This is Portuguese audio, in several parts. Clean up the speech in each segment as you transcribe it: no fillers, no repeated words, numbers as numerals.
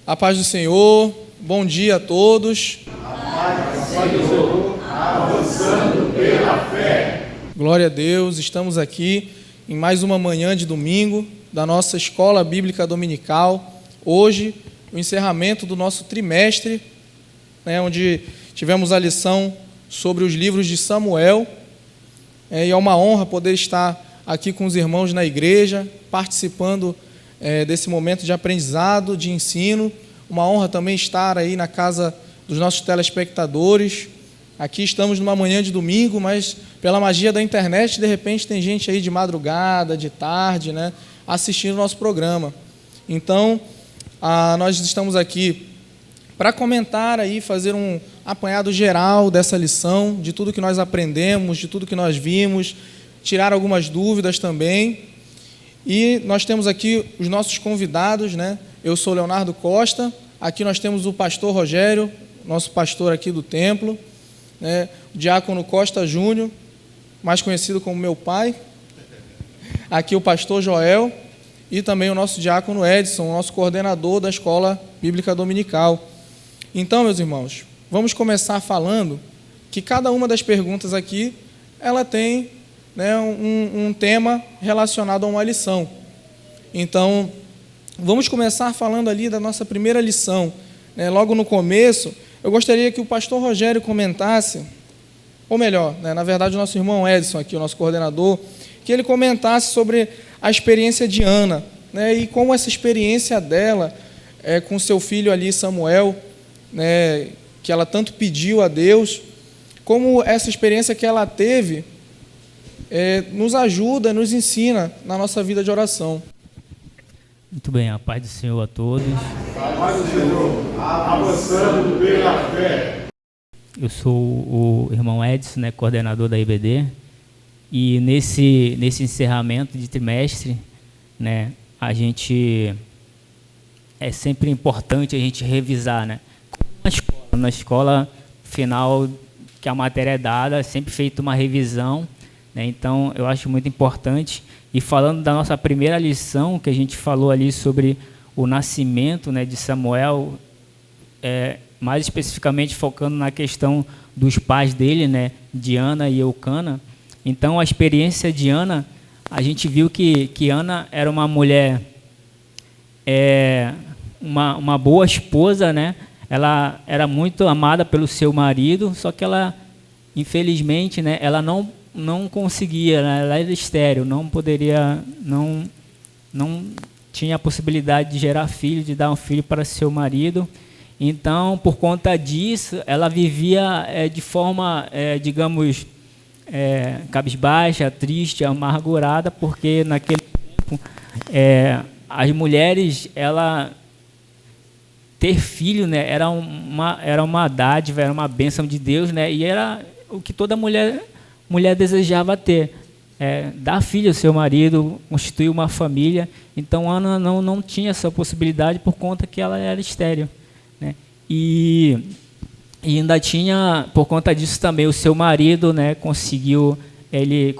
A paz do Senhor, bom dia a todos. A paz do Senhor, avançando pela fé. Glória a Deus, estamos aqui em mais uma manhã de domingo da nossa Escola Bíblica Dominical. Hoje, o encerramento do nosso trimestre, onde tivemos a lição sobre os livros de Samuel. E é uma honra poder estar aqui com os irmãos na igreja, participando desse momento de aprendizado, de ensino. Uma honra também estar aí na casa dos nossos telespectadores. Aqui estamos numa manhã de domingo, mas pela magia da internet, de repente tem gente aí de madrugada, de tarde, assistindo o nosso programa. Então, nós estamos aqui para comentar aí, fazer um apanhado geral dessa lição, de tudo que nós aprendemos, de tudo que nós vimos, tirar algumas dúvidas também. E nós temos aqui os nossos convidados, Eu sou Leonardo Costa, aqui nós temos o pastor Rogério, nosso pastor aqui do templo, o diácono Costa Júnior, mais conhecido como meu pai, aqui o pastor Joel e também o nosso diácono Edson, o nosso coordenador da Escola Bíblica Dominical. Então, meus irmãos, vamos começar falando que cada uma das perguntas aqui, ela tem um tema relacionado a uma lição. Então, vamos começar falando ali da nossa primeira lição. Logo no começo, eu gostaria que o pastor Rogério comentasse, ou melhor, na verdade o nosso irmão Edson aqui, o nosso coordenador, que ele comentasse sobre a experiência de Ana, e como essa experiência dela com seu filho ali, Samuel, que ela tanto pediu a Deus, como essa experiência que ela teve nos ajuda, nos ensina na nossa vida de oração. Muito bem, a paz do Senhor a todos. A paz do Senhor, avançando pela fé. Eu sou o irmão Edson, coordenador da IBD, e nesse encerramento de trimestre, a gente é sempre importante a gente revisar, na escola final que a matéria é dada, é sempre feita uma revisão. Então, eu acho muito importante. E falando da nossa primeira lição, que a gente falou ali sobre o nascimento de Samuel, mais especificamente focando na questão dos pais dele, de Ana e Eucana. Então, a experiência de Ana, a gente viu que Ana era uma mulher, uma boa esposa, Ela era muito amada pelo seu marido, só que ela, infelizmente, ela não conseguia, ela era estéril, não tinha a possibilidade de gerar filho, de dar um filho para seu marido. Então, por conta disso, ela vivia de forma, digamos, cabisbaixa, triste, amargurada, porque naquele tempo as mulheres, ter filho, era uma dádiva, era uma bênção de Deus, e era o que toda mulher desejava ter, dar filho ao seu marido, constituir uma família. Então, Ana não tinha essa possibilidade por conta que ela era estéril, E ainda tinha, por conta disso também, o seu marido, ele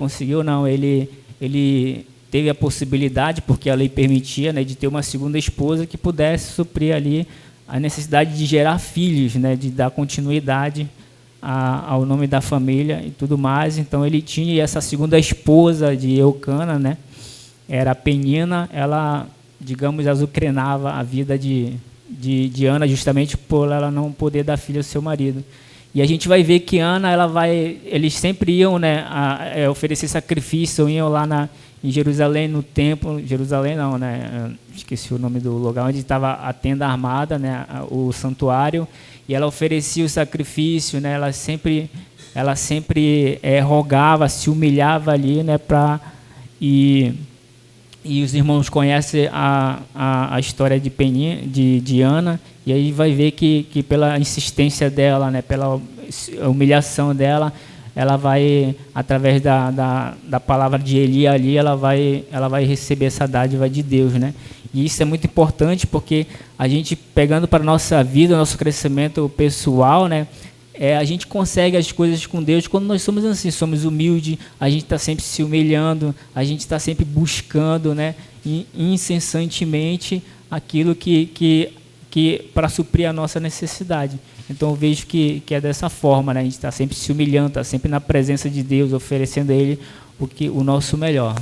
teve a possibilidade, porque a lei permitia, de ter uma segunda esposa que pudesse suprir ali a necessidade de gerar filhos, de dar continuidade ao nome da família e tudo mais. Então, ele tinha essa segunda esposa de Eucana, era Penina. Ela, digamos, azucrenava a vida de Ana, justamente por ela não poder dar filho ao seu marido. E a gente vai ver que Ana, eles sempre iam oferecer sacrifício, iam lá em Jerusalém, no templo. Jerusalém não, esqueci o nome do lugar onde estava a tenda armada, o santuário. E ela oferecia o sacrifício, ela sempre rogava, se humilhava ali, e os irmãos conhecem a história de Ana, e aí vai ver que pela insistência dela, pela humilhação dela, ela vai, através da palavra de Eli ali, ela vai receber essa dádiva de Deus, E isso é muito importante, porque a gente, pegando para a nossa vida, o nosso crescimento pessoal, a gente consegue as coisas com Deus quando nós somos assim, somos humildes, a gente está sempre se humilhando, a gente está sempre buscando, incessantemente aquilo que que para suprir a nossa necessidade. Então eu vejo que é dessa forma, né? A gente está sempre se humilhando, está sempre na presença de Deus, oferecendo a Ele o nosso melhor.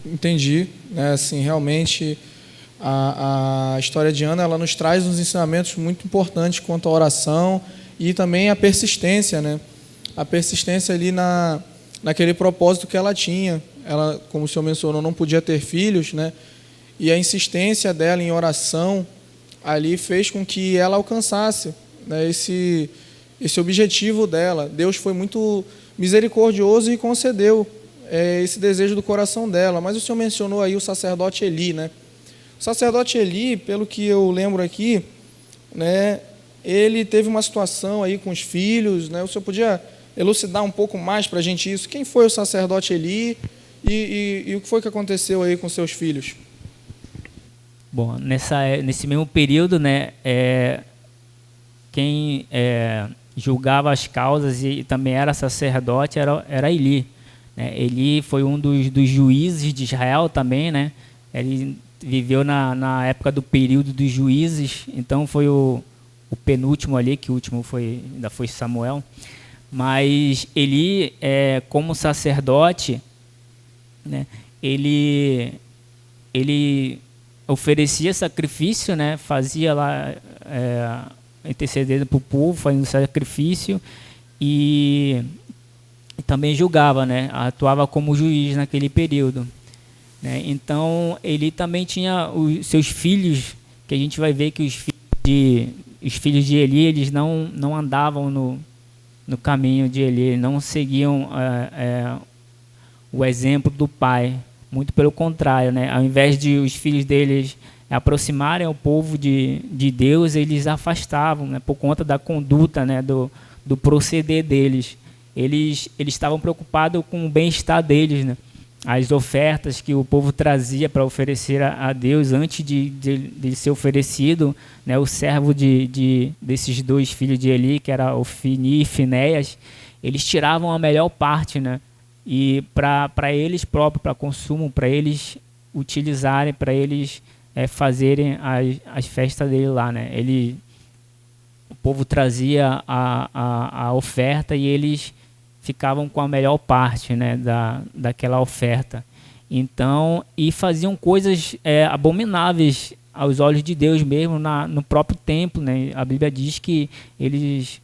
Entendi, né? Assim, realmente a história de Ana, ela nos traz uns ensinamentos muito importantes quanto à oração e também a persistência, né? A persistência ali naquele propósito que ela tinha. Ela, como o senhor mencionou, não podia ter filhos, né? E a insistência dela em oração ali fez com que ela alcançasse, né, esse objetivo dela. Deus foi muito misericordioso e concedeu esse desejo do coração dela. Mas o senhor mencionou aí o sacerdote Eli, né? O sacerdote Eli, pelo que eu lembro aqui, né, ele teve uma situação aí com os filhos, né? O senhor podia elucidar um pouco mais para a gente isso? Quem foi o sacerdote Eli e o que foi que aconteceu aí com seus filhos? Bom, nesse mesmo período, né, quem julgava as causas e também era sacerdote era Eli. Né? Eli foi um dos juízes de Israel também, né? Ele viveu na época do período dos juízes, então foi o penúltimo ali, que o último ainda foi Samuel. Mas Eli, como sacerdote, né, ele oferecia sacrifício, né, fazia lá, intercedendo para o povo, fazendo sacrifício e também julgava, né, atuava como juiz naquele período. Né. Então, ele também tinha os seus filhos, que a gente vai ver que os filhos de Eli, eles não andavam no caminho de Eli, não seguiam o exemplo do pai. Muito pelo contrário, né? Ao invés de os filhos deles aproximarem ao povo de Deus, eles afastavam, né? Por conta da conduta, né? do proceder deles. Eles estavam preocupados com o bem-estar deles, né? As ofertas que o povo trazia para oferecer a Deus antes de ser oferecido, né? O servo desses dois filhos de Eli, que era Ofni e Finéias, eles tiravam a melhor parte, né? E para eles próprios, para consumo, para eles utilizarem, para eles fazerem as festas dele lá, né? O povo trazia a oferta e eles ficavam com a melhor parte, né, daquela oferta. Então, e faziam coisas abomináveis aos olhos de Deus mesmo no próprio templo, né? A Bíblia diz que eles...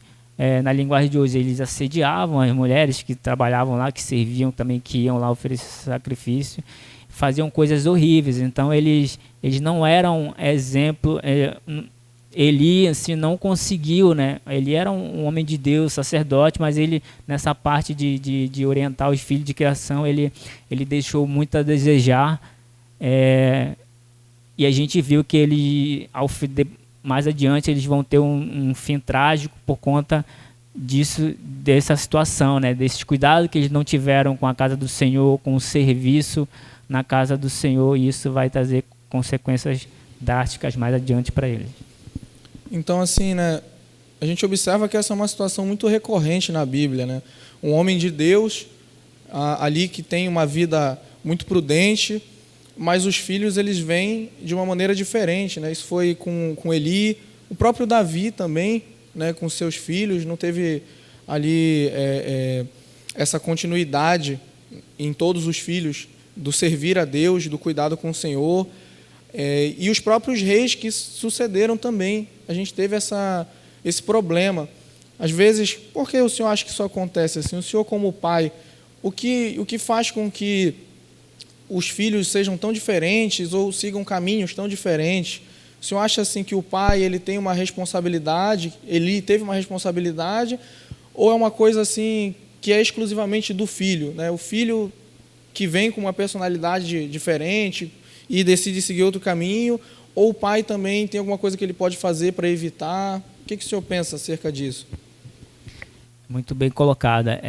na linguagem de hoje, eles assediavam as mulheres que trabalhavam lá, que serviam também, que iam lá oferecer sacrifício, faziam coisas horríveis. Então, eles não eram exemplo. Eli assim, não conseguiu, né? Ele era um homem de Deus, sacerdote, mas ele, nessa parte de orientar os filhos de criação, ele deixou muito a desejar. E a gente viu que ele, mais adiante, eles vão ter um fim trágico por conta dessa situação, né? Desses cuidados que eles não tiveram com a casa do Senhor, com o serviço na casa do Senhor, e isso vai trazer consequências drásticas mais adiante para eles. Então, assim, né, a gente observa que essa é uma situação muito recorrente na Bíblia, né? Um homem de Deus, ali que tem uma vida muito prudente, mas os filhos, eles vêm de uma maneira diferente, né? Isso foi com Eli, o próprio Davi também, né, com seus filhos, não teve ali essa continuidade em todos os filhos do servir a Deus, do cuidado com o Senhor, e os próprios reis que sucederam também, a gente teve esse problema. Às vezes, por que o senhor acha que isso acontece assim? O senhor, como pai, o que faz com que os filhos sejam tão diferentes ou sigam caminhos tão diferentes? O senhor acha assim que o pai ele tem uma responsabilidade, ele teve uma responsabilidade, ou é uma coisa assim que é exclusivamente do filho, né? O filho que vem com uma personalidade diferente e decide seguir outro caminho, ou o pai também tem alguma coisa que ele pode fazer para evitar? O que o senhor pensa acerca disso? Muito bem colocada.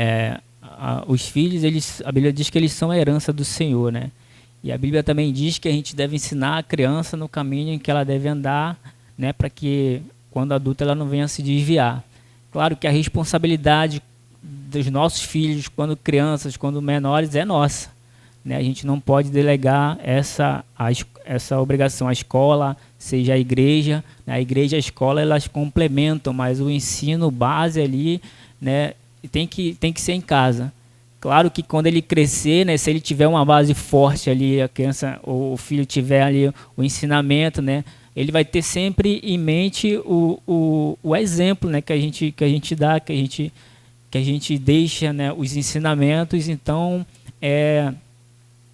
Os filhos, a Bíblia diz que eles são a herança do Senhor, né? E a Bíblia também diz que a gente deve ensinar a criança no caminho em que ela deve andar, né, para que, quando adulta, ela não venha se desviar. Claro que a responsabilidade dos nossos filhos, quando crianças, quando menores, é nossa. né? A gente não pode delegar essa obrigação à escola, seja a igreja, né? A igreja e a escola, elas complementam, mas o ensino base ali, né, tem que ser em casa. Claro que quando ele crescer, né, se ele tiver uma base forte ali, a criança ou o filho tiver ali o ensinamento, né, ele vai ter sempre em mente o exemplo, né, que a gente dá, que a gente deixa, né, os ensinamentos. Então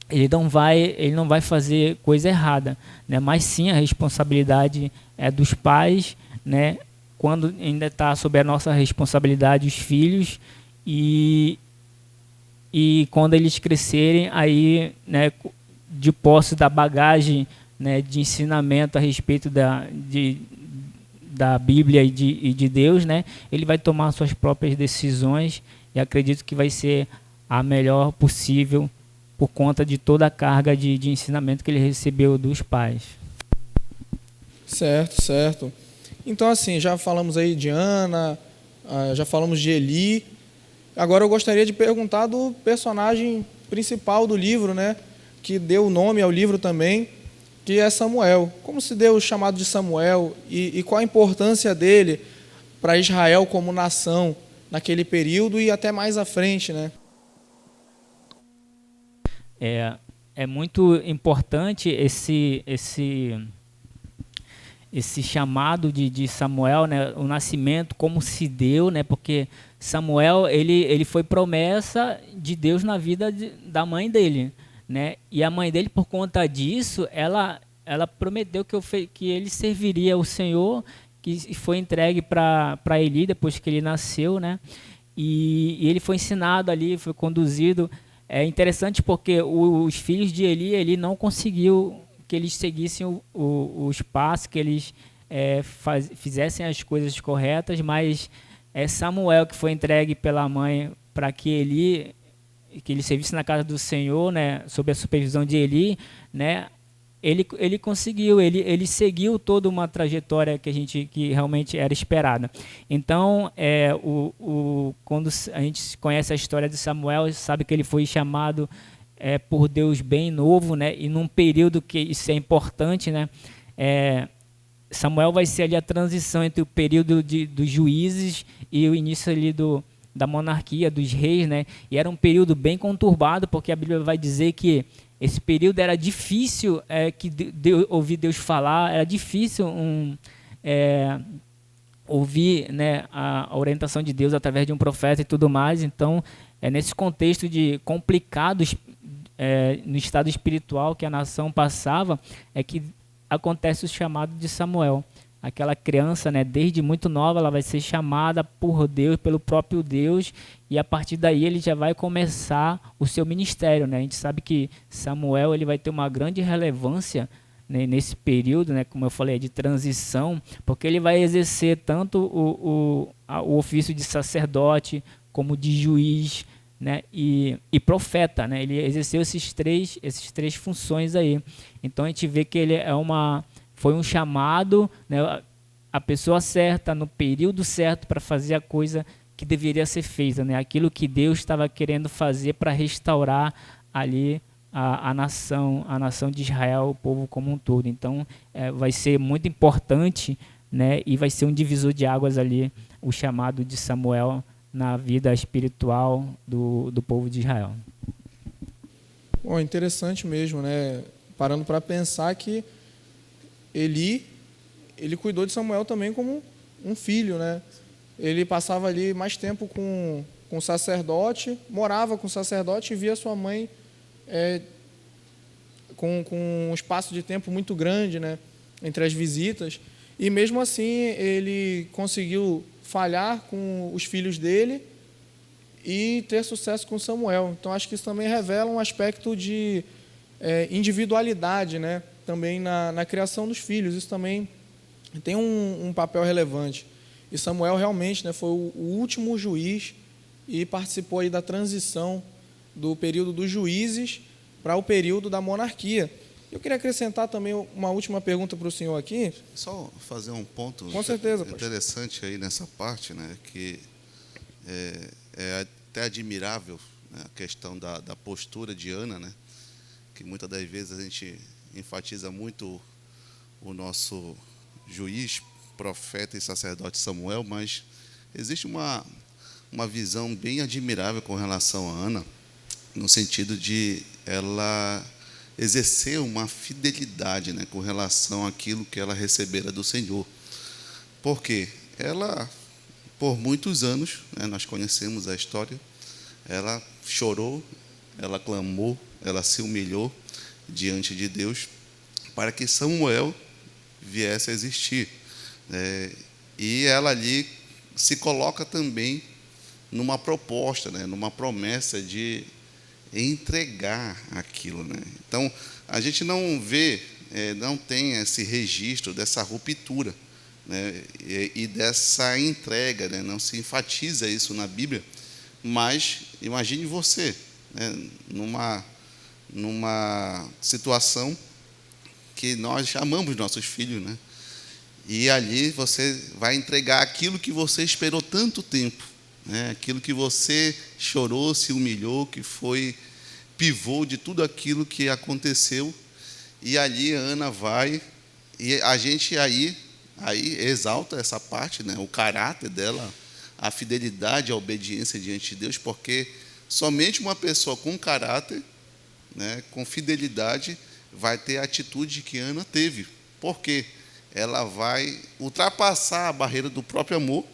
ele não vai fazer coisa errada, né, mas sim a responsabilidade é dos pais, né, quando ainda está sob a nossa responsabilidade os filhos, e quando eles crescerem, aí, né, de posse da bagagem, né, de ensinamento a respeito da Bíblia e de Deus, né, ele vai tomar suas próprias decisões, e acredito que vai ser a melhor possível por conta de toda a carga de ensinamento que ele recebeu dos pais. Certo, certo. Então, assim, já falamos aí de Ana, já falamos de Eli. Agora eu gostaria de perguntar do personagem principal do livro, né, que deu o nome ao livro também, que é Samuel. Como se deu o chamado de Samuel e qual a importância dele para Israel como nação naquele período e até mais à frente, né? É muito importante esse chamado de Samuel, né, o nascimento, como se deu, né, porque Samuel ele foi promessa de Deus na vida da mãe dele, né, e a mãe dele, por conta disso, ela prometeu que ele serviria o Senhor, que foi entregue para Eli depois que ele nasceu, né, e ele foi ensinado ali, foi conduzido. É interessante porque os filhos de Eli não conseguiu que eles seguissem os passos, que eles fizessem as coisas corretas, mas Samuel, que foi entregue pela mãe para que ele servisse na casa do Senhor, né, sob a supervisão de Eli, né, ele conseguiu, ele seguiu toda uma trajetória que realmente era esperada. Então, quando a gente conhece a história de Samuel, sabe que ele foi chamado por Deus bem novo, né? E num período que isso é importante, né? Samuel vai ser ali a transição entre o período dos juízes e o início ali da monarquia, dos reis, né? E era um período bem conturbado, porque a Bíblia vai dizer que esse período era difícil ouvir Deus falar, era difícil ouvir, né, a orientação de Deus através de um profeta e tudo mais. Então, nesse contexto de complicados no estado espiritual que a nação passava, é que acontece o chamado de Samuel. Aquela criança, né, desde muito nova, ela vai ser chamada por Deus, pelo próprio Deus, e a partir daí ele já vai começar o seu ministério, né? A gente sabe que Samuel ele vai ter uma grande relevância, né, nesse período, né, como eu falei, de transição, porque ele vai exercer tanto o ofício de sacerdote como de juiz, né, e profeta, né? Ele exerceu esses três funções aí. Então a gente vê que ele foi um chamado, né, a pessoa certa, no período certo, para fazer a coisa que deveria ser feita, né? Aquilo que Deus estava querendo fazer para restaurar ali a nação de Israel, o povo como um todo. Então, vai ser muito importante, né, e vai ser um divisor de águas ali, o chamado de Samuel na vida espiritual do povo de Israel. Bom, interessante mesmo, né? Parando para pensar que ele cuidou de Samuel também como um filho, né? Ele passava ali mais tempo com o sacerdote, morava com o sacerdote e via sua mãe com um espaço de tempo muito grande, né, entre as visitas. E mesmo assim ele conseguiu falhar com os filhos dele e ter sucesso com Samuel. Então acho que isso também revela um aspecto de individualidade, né, também na criação dos filhos. Isso também tem um papel relevante. E Samuel realmente, né, foi o último juiz e participou aí da transição do período dos juízes para o período da monarquia. Eu queria acrescentar também uma última pergunta para o senhor aqui. Só fazer um ponto Com certeza, interessante aí nessa parte, né, que é até admirável, né, a questão da postura de Ana, né, que muitas das vezes a gente enfatiza muito o nosso juiz, profeta e sacerdote Samuel, mas existe uma visão bem admirável com relação a Ana, no sentido de ela exercer uma fidelidade, né, com relação àquilo que ela recebera do Senhor. Porque ela, por muitos anos, né, nós conhecemos a história, ela chorou, ela clamou, ela se humilhou diante de Deus para que Samuel viesse a existir. E ela ali se coloca também numa proposta, né, numa promessa de entregar aquilo, né? Então, a gente não vê, não tem esse registro dessa ruptura, né, e dessa entrega, né? Não se enfatiza isso na Bíblia, mas imagine você, né, numa situação que nós amamos nossos filhos, né? E ali você vai entregar aquilo que você esperou tanto tempo, né? Aquilo que você chorou, se humilhou, que foi pivô de tudo aquilo que aconteceu. E ali a Ana vai, e a gente aí exalta essa parte, né? O caráter dela, a fidelidade, a obediência diante de Deus, porque somente uma pessoa com caráter, né, com fidelidade, vai ter a atitude que Ana teve. Por quê? Ela vai ultrapassar a barreira do próprio amor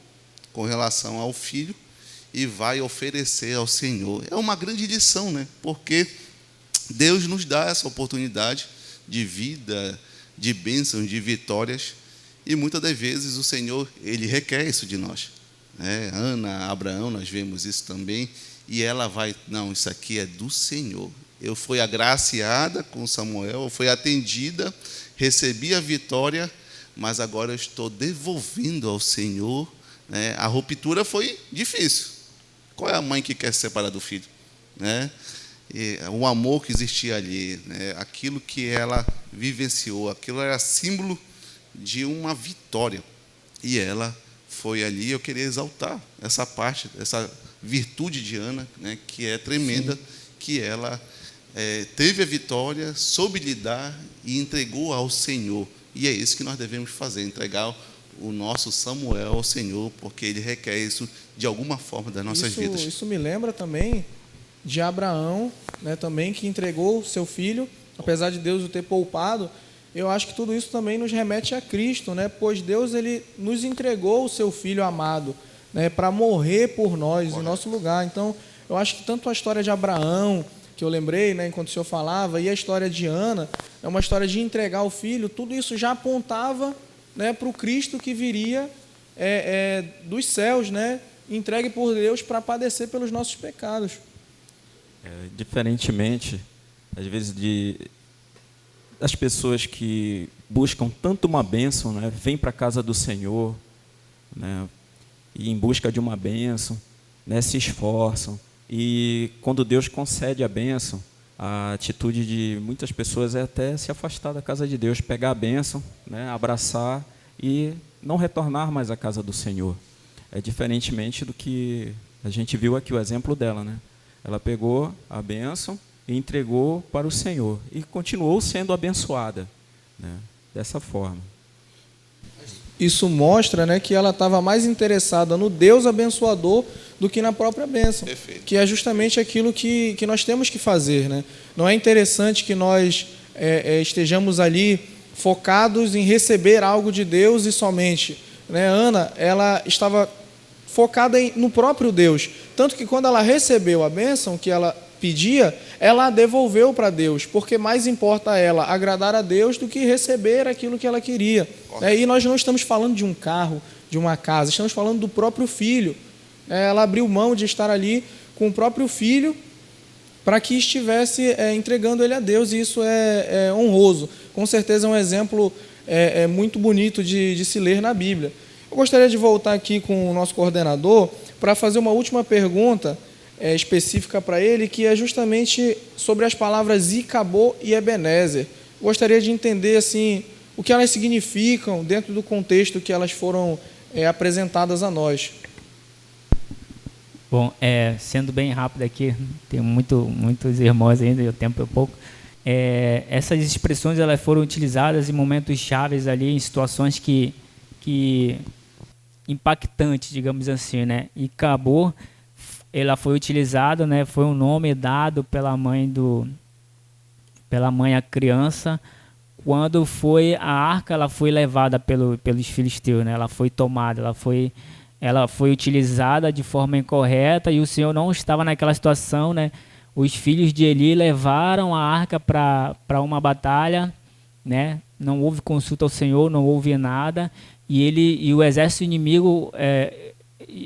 com relação ao filho e vai oferecer ao Senhor. É uma grande lição, né? Porque Deus nos dá essa oportunidade de vida, de bênçãos, de vitórias, e muitas das vezes o Senhor, Ele requer isso de nós, né? Ana, Abraão, nós vemos isso também, e ela vai, não, isso aqui é do Senhor. Eu fui agraciada com Samuel, eu fui atendida, recebi a vitória, mas agora eu estou devolvendo ao Senhor, né? A ruptura foi difícil. Qual é a mãe que quer se separar do filho, né? E o amor que existia ali, né? Aquilo que ela vivenciou, aquilo era símbolo de uma vitória. E ela foi ali, eu queria exaltar essa parte, essa virtude de Ana, né? Que é tremenda. Sim. Que ela teve a vitória, soube lidar e entregou ao Senhor. E é isso que nós devemos fazer, entregar o nosso Samuel ao Senhor, porque Ele requer isso de alguma forma das nossas vidas. Isso me lembra também de Abraão, né, também, que entregou seu filho, apesar de Deus o ter poupado. Eu acho que tudo isso também nos remete a Cristo, né, pois Deus, Ele nos entregou o seu Filho amado, né, para morrer por nós, em nosso lugar. Então, eu acho que tanto a história de Abraão, que eu lembrei, né, enquanto o senhor falava, e a história de Ana, é uma história de entregar o filho, tudo isso já apontava, né, para o Cristo que viria dos céus, né, entregue por Deus para padecer pelos nossos pecados. Diferentemente, às vezes, das pessoas que buscam tanto uma bênção, né, vêm para a casa do Senhor, né, e em busca de uma bênção, né, se esforçam, e quando Deus concede a bênção, a atitude de muitas pessoas é até se afastar da casa de Deus, pegar a bênção, né, abraçar e não retornar mais à casa do Senhor. Diferentemente do que a gente viu aqui, o exemplo dela, né? Ela pegou a bênção e entregou para o Senhor e continuou sendo abençoada, né, dessa forma. Isso mostra, né, que ela estava mais interessada no Deus abençoador do que na própria bênção. Perfeito. Que é justamente aquilo que nós temos que fazer, né? Não é interessante que nós estejamos ali focados em receber algo de Deus e somente, né? Ana, ela estava focada no próprio Deus, tanto que quando ela recebeu a bênção que ela pedia, ela a devolveu para Deus, porque mais importa a ela agradar a Deus do que receber aquilo que ela queria. E nós não estamos falando de um carro, de uma casa, estamos falando do próprio filho. Ela abriu mão de estar ali com o próprio filho para que estivesse entregando ele a Deus, e isso é honroso. Com certeza é um exemplo muito bonito de se ler na Bíblia. Eu gostaria de voltar aqui com o nosso coordenador para fazer uma última pergunta específica para ele, que é justamente sobre as palavras Icabô e Ebenezer. Gostaria de entender assim, o que elas significam dentro do contexto que elas foram apresentadas a nós. Bom, sendo bem rápido aqui, tem muitos irmãos ainda e o tempo é pouco. essas expressões elas foram utilizadas em momentos chaves ali, em situações que impactantes, digamos assim, né? E Cabô, ela foi utilizada, né? Foi um nome dado pela mãe à criança, quando foi a arca, ela foi levada pelos filisteus, né? Ela foi tomada, ela foi utilizada de forma incorreta e o Senhor não estava naquela situação, né? Os filhos de Eli levaram a arca para uma batalha, né? Não houve consulta ao Senhor, não houve nada, e o exército inimigo,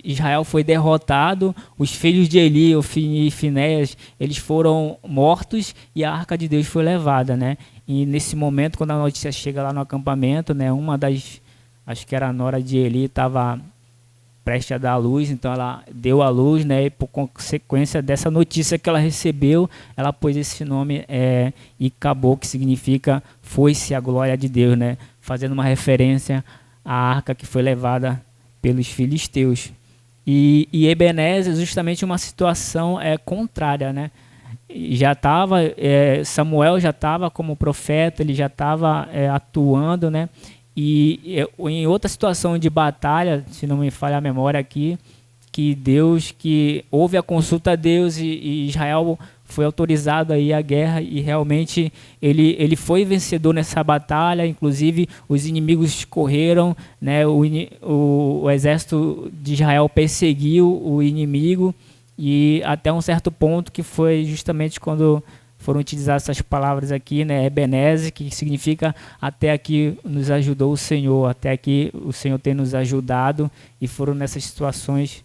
Israel foi derrotado, os filhos de Eli, Ofni e Finéias, eles foram mortos e a arca de Deus foi levada, né? E nesse momento, quando a notícia chega lá no acampamento, né? Acho que era a nora de Eli, estava prestes a dar à luz, então ela deu à luz, né? E por consequência dessa notícia que ela recebeu, ela pôs esse nome Icabô, que significa foi-se a glória de Deus, né? Fazendo uma referência à arca que foi levada pelos filisteus. E Ebenezer, justamente uma situação contrária, né? Já estava, Samuel já estava como profeta, ele já estava atuando, né? E em outra situação de batalha, se não me falha a memória aqui, que houve a consulta a Deus e Israel foi autorizado aí a guerra e realmente ele foi vencedor nessa batalha, inclusive os inimigos correram, né? O exército de Israel perseguiu o inimigo e até um certo ponto que foi justamente quando foram utilizadas essas palavras aqui, né? Ebenezer, que significa até aqui nos ajudou o Senhor, até aqui o Senhor tem nos ajudado, e foram nessas situações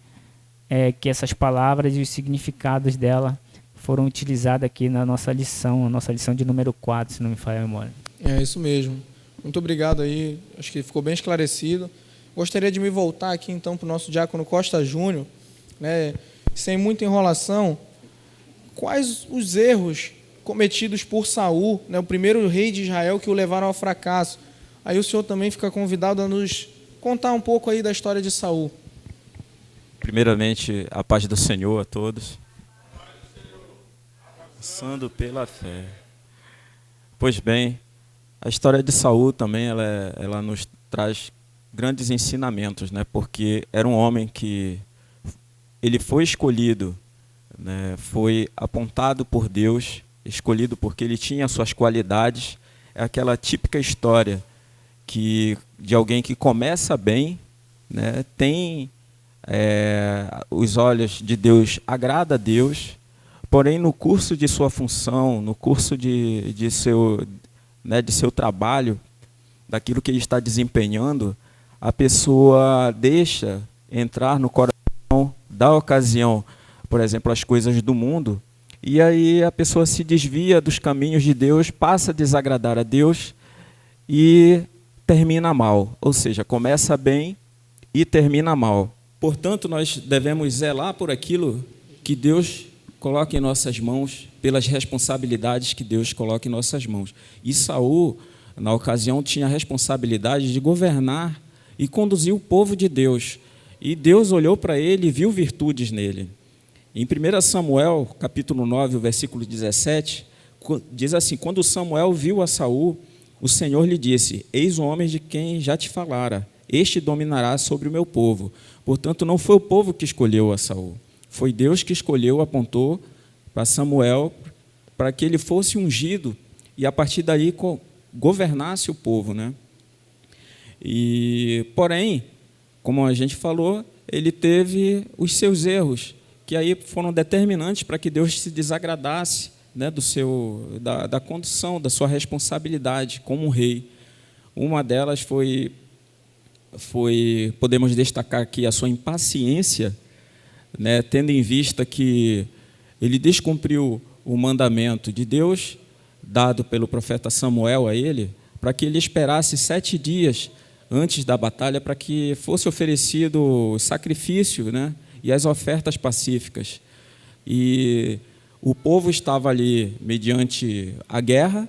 que essas palavras e os significados dela foram utilizados aqui na nossa lição de número 4, se não me falha a memória. É isso mesmo. Muito obrigado aí, acho que ficou bem esclarecido. Gostaria de me voltar aqui então para o nosso diácono Costa Júnior, né? Sem muita enrolação, quais os erros cometidos por Saul, né, o primeiro rei de Israel, que o levaram ao fracasso? Aí o senhor também fica convidado a nos contar um pouco aí da história de Saul. Primeiramente, a paz do Senhor a todos. Passando pela fé. Pois bem, a história de Saul também ela nos traz grandes ensinamentos, né? Porque era um homem que ele foi escolhido, né? Foi apontado por Deus, escolhido porque ele tinha suas qualidades. É aquela típica história de alguém que começa bem, né? Tem os olhos de Deus, agrada a Deus, porém no curso de sua função, no curso de seu trabalho, daquilo que ele está desempenhando, a pessoa deixa entrar no coração, dá ocasião, por exemplo, às coisas do mundo, e aí a pessoa se desvia dos caminhos de Deus, passa a desagradar a Deus e termina mal, ou seja, começa bem e termina mal. Portanto, nós devemos zelar por aquilo que Deus coloca em nossas mãos, pelas responsabilidades que Deus coloca em nossas mãos. E Saul, na ocasião, tinha a responsabilidade de governar e conduzir o povo de Deus. E Deus olhou para ele e viu virtudes nele. Em 1 Samuel, capítulo 9, o versículo 17, diz assim: quando Samuel viu a Saul, o Senhor lhe disse: eis o homem de quem já te falara, este dominará sobre o meu povo. Portanto, não foi o povo que escolheu a Saul, foi Deus que escolheu, apontou para Samuel para que ele fosse ungido e a partir daí governasse o povo, né? E porém, como a gente falou, ele teve os seus erros, que aí foram determinantes para que Deus se desagradasse, né, da condução, da sua responsabilidade como rei. Uma delas foi, podemos destacar aqui, a sua impaciência, né, tendo em vista que ele descumpriu o mandamento de Deus, dado pelo profeta Samuel a ele, para que ele esperasse 7 dias antes da batalha, para que fosse oferecido o sacrifício, né, e as ofertas pacíficas. E o povo estava ali mediante a guerra,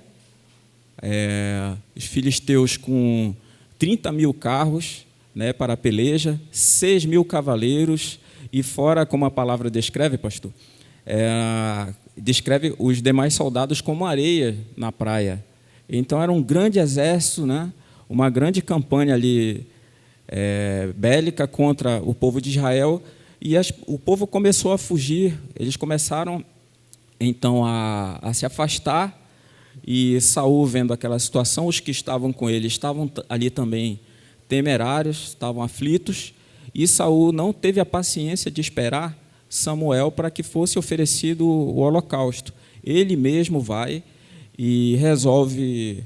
os filisteus com 30.000 carros, né, para a peleja, 6.000 cavaleiros, e fora, como a palavra descreve, pastor, descreve os demais soldados como areia na praia. Então era um grande exército, né? Uma grande campanha ali bélica contra o povo de Israel, e o povo começou a fugir. Eles começaram então a se afastar, e Saul, vendo aquela situação, os que estavam com ele estavam ali também temerários, estavam aflitos, e Saul não teve a paciência de esperar Samuel para que fosse oferecido o holocausto. Ele mesmo vai e resolve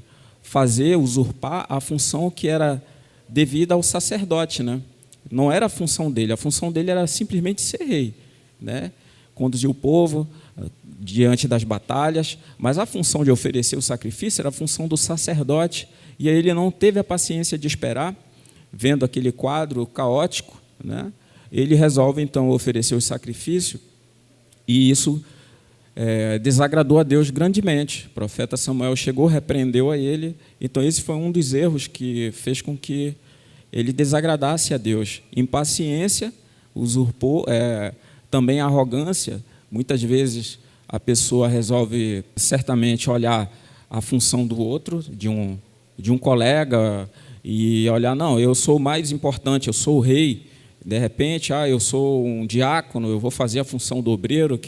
usurpar a função que era devida ao sacerdote, né? Não era a função dele era simplesmente ser rei, né? Conduzir o povo diante das batalhas, mas a função de oferecer o sacrifício era a função do sacerdote, e aí ele não teve a paciência de esperar, vendo aquele quadro caótico, né? Ele resolve então oferecer o sacrifício, e isso desagradou a Deus grandemente. O profeta Samuel chegou, repreendeu a ele. Então esse foi um dos erros que fez com que ele desagradasse a Deus. Impaciência, usurpou, também a arrogância. Muitas vezes a pessoa resolve certamente olhar a função do outro, de um colega, e olhar, não, eu sou mais importante, eu sou o rei. De repente, eu sou um diácono, eu vou fazer a função do obreiro,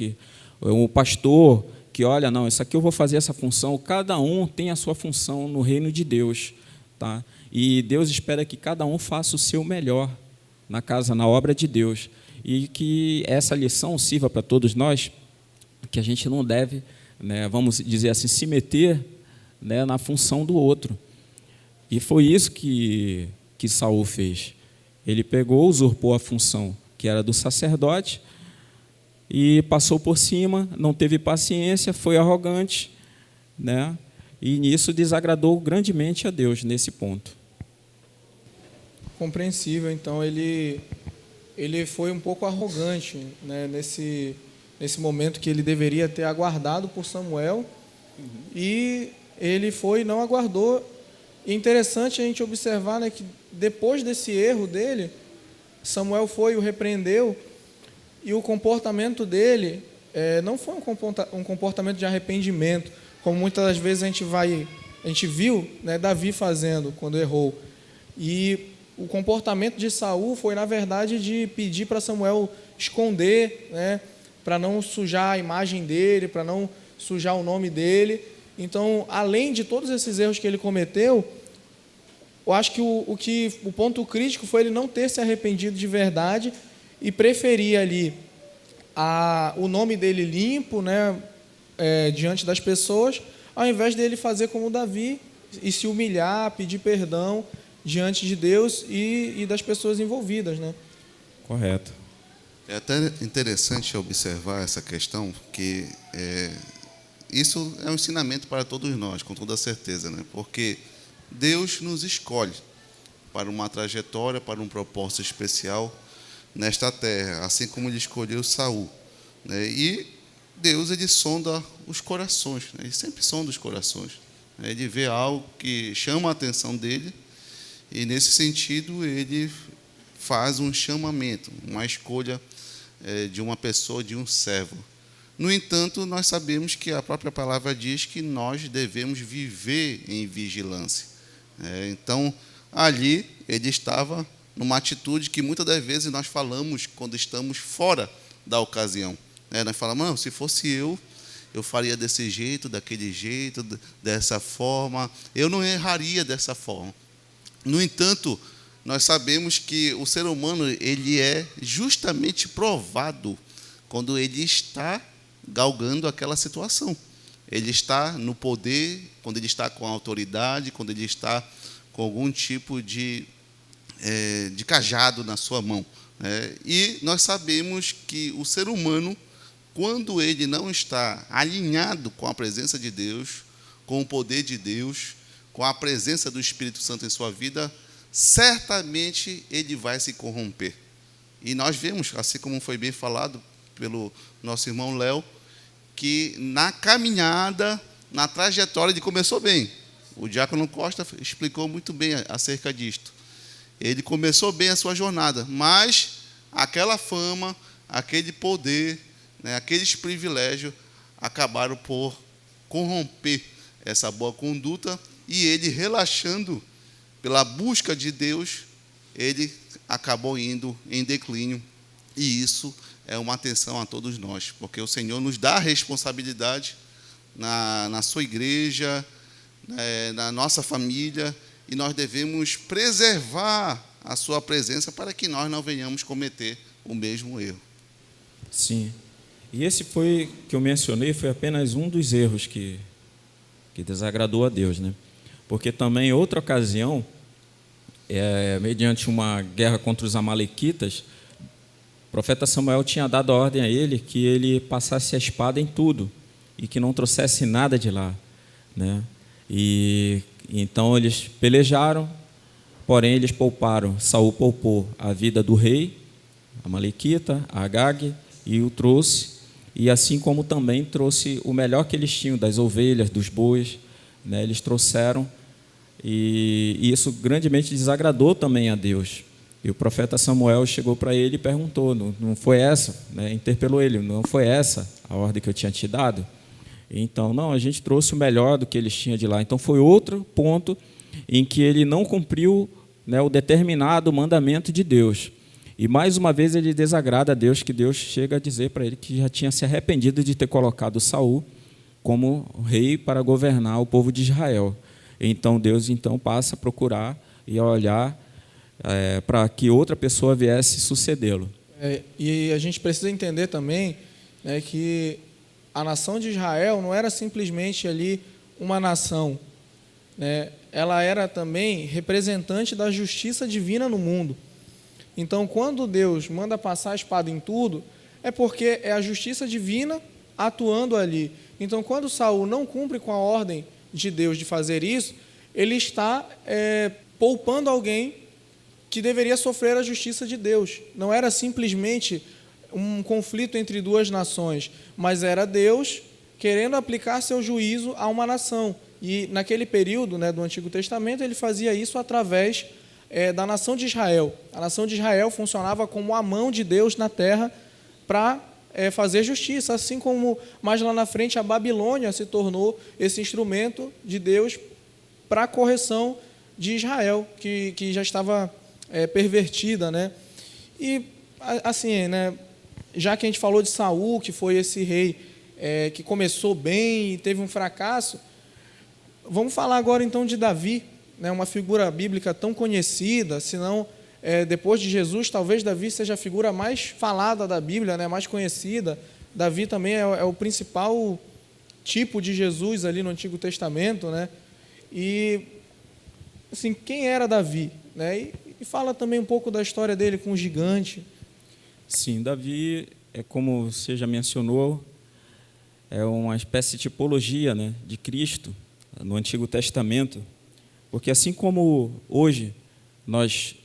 um pastor, que olha, não, isso aqui eu vou fazer essa função. Cada um tem a sua função no reino de Deus, tá? E Deus espera que cada um faça o seu melhor na obra de Deus, e que essa lição sirva para todos nós, que a gente não deve, né, vamos dizer assim, se meter, né, na função do outro. E foi isso que Saul fez. Ele pegou, usurpou a função que era do sacerdote e passou por cima, não teve paciência, foi arrogante, né? E nisso desagradou grandemente a Deus nesse ponto. Compreensível. Então ele foi um pouco arrogante, né, nesse momento que ele deveria ter aguardado por Samuel, e ele foi e não aguardou. E é interessante a gente observar, né, que depois desse erro dele, Samuel foi e o repreendeu, e o comportamento dele não foi um comportamento de arrependimento, como muitas das vezes a gente viu, né, Davi fazendo quando errou. E o comportamento de Saul foi, na verdade, de pedir para Samuel esconder, né, para não sujar a imagem dele, para não sujar o nome dele. Então, além de todos esses erros que ele cometeu, eu acho que o ponto crítico foi ele não ter se arrependido de verdade e preferir ali o nome dele limpo, né, diante das pessoas, ao invés dele fazer como Davi e se humilhar, pedir perdão diante de Deus e das pessoas envolvidas, né? Correto. É até interessante observar essa questão, que isso é um ensinamento para todos nós, com toda certeza, né? Porque Deus nos escolhe para uma trajetória, para um propósito especial nesta terra, assim como Ele escolheu Saul, né? E Deus, Ele sonda os corações, né? Ele sempre sonda os corações, né? Ele vê algo que chama a atenção dele, e nesse sentido Ele faz um chamamento, uma escolha de uma pessoa, de um servo. No entanto, nós sabemos que a própria palavra diz que nós devemos viver em vigilância. Então, ali ele estava numa atitude que muitas das vezes nós falamos quando estamos fora da ocasião. Nós falamos, não, se fosse eu faria desse jeito, daquele jeito, dessa forma, eu não erraria dessa forma. No entanto, nós sabemos que o ser humano ele é justamente provado quando ele está galgando aquela situação. Ele está no poder, quando ele está com a autoridade, quando ele está com algum tipo de cajado na sua mão. E nós sabemos que o ser humano, quando ele não está alinhado com a presença de Deus, com o poder de Deus, com a presença do Espírito Santo em sua vida, certamente ele vai se corromper. E nós vemos, assim como foi bem falado pelo nosso irmão Léo, que na caminhada, na trajetória, ele começou bem. O diácono Costa explicou muito bem acerca disto. Ele começou bem a sua jornada, mas aquela fama, aquele poder, né, aqueles privilégios, acabaram por corromper essa boa conduta, e ele, relaxando pela busca de Deus, ele acabou indo em declínio. E isso é uma atenção a todos nós, porque o Senhor nos dá a responsabilidade na sua igreja, na nossa família, e nós devemos preservar a sua presença para que nós não venhamos cometer o mesmo erro. Sim. E esse foi, que eu mencionei, foi apenas um dos erros que desagradou a Deus, né? Porque também, em outra ocasião, mediante uma guerra contra os amalequitas, o profeta Samuel tinha dado a ordem a ele que ele passasse a espada em tudo e que não trouxesse nada de lá, né? E então eles pelejaram, porém eles pouparam. Saul poupou a vida do rei amalequita, Agag, e o trouxe, e assim como também trouxe o melhor que eles tinham, das ovelhas, dos bois, né? Eles trouxeram, e isso grandemente desagradou também a Deus. E o profeta Samuel chegou para ele e perguntou, não foi essa, né? Interpelou ele, não foi essa a ordem que eu tinha te dado? Então, não, a gente trouxe o melhor do que eles tinham de lá. Então, foi outro ponto em que ele não cumpriu, né, o determinado mandamento de Deus. E, mais uma vez, ele desagrada a Deus, que Deus chega a dizer para ele que já tinha se arrependido de ter colocado Saul como rei para governar o povo de Israel. Então, Deus passa a procurar e a olhar para que outra pessoa viesse sucedê-lo. E a gente precisa entender também, né, que a nação de Israel não era simplesmente ali uma nação, né? Ela era também representante da justiça divina no mundo. Então, quando Deus manda passar a espada em tudo, é porque é a justiça divina atuando ali. Então, quando Saul não cumpre com a ordem de Deus de fazer isso, ele está poupando alguém que deveria sofrer a justiça de Deus. Não era simplesmente um conflito entre duas nações, mas era Deus querendo aplicar seu juízo a uma nação. E naquele período, né, do Antigo Testamento, ele fazia isso através da nação de Israel. A nação de Israel funcionava como a mão de Deus na terra para fazer justiça, assim como mais lá na frente a Babilônia se tornou esse instrumento de Deus para a correção de Israel, que já estava pervertida, né? E assim, né, já que a gente falou de Saul, que foi esse rei que começou bem e teve um fracasso, vamos falar agora então de Davi, né, uma figura bíblica tão conhecida, se não, depois de Jesus, talvez Davi seja a figura mais falada da Bíblia, né, mais conhecida. Davi também é o principal tipo de Jesus ali no Antigo Testamento, né? E assim, quem era Davi, né? E fala também um pouco da história dele com o gigante. Sim, Davi, como você já mencionou, é uma espécie de tipologia, né, de Cristo no Antigo Testamento, porque assim como hoje nós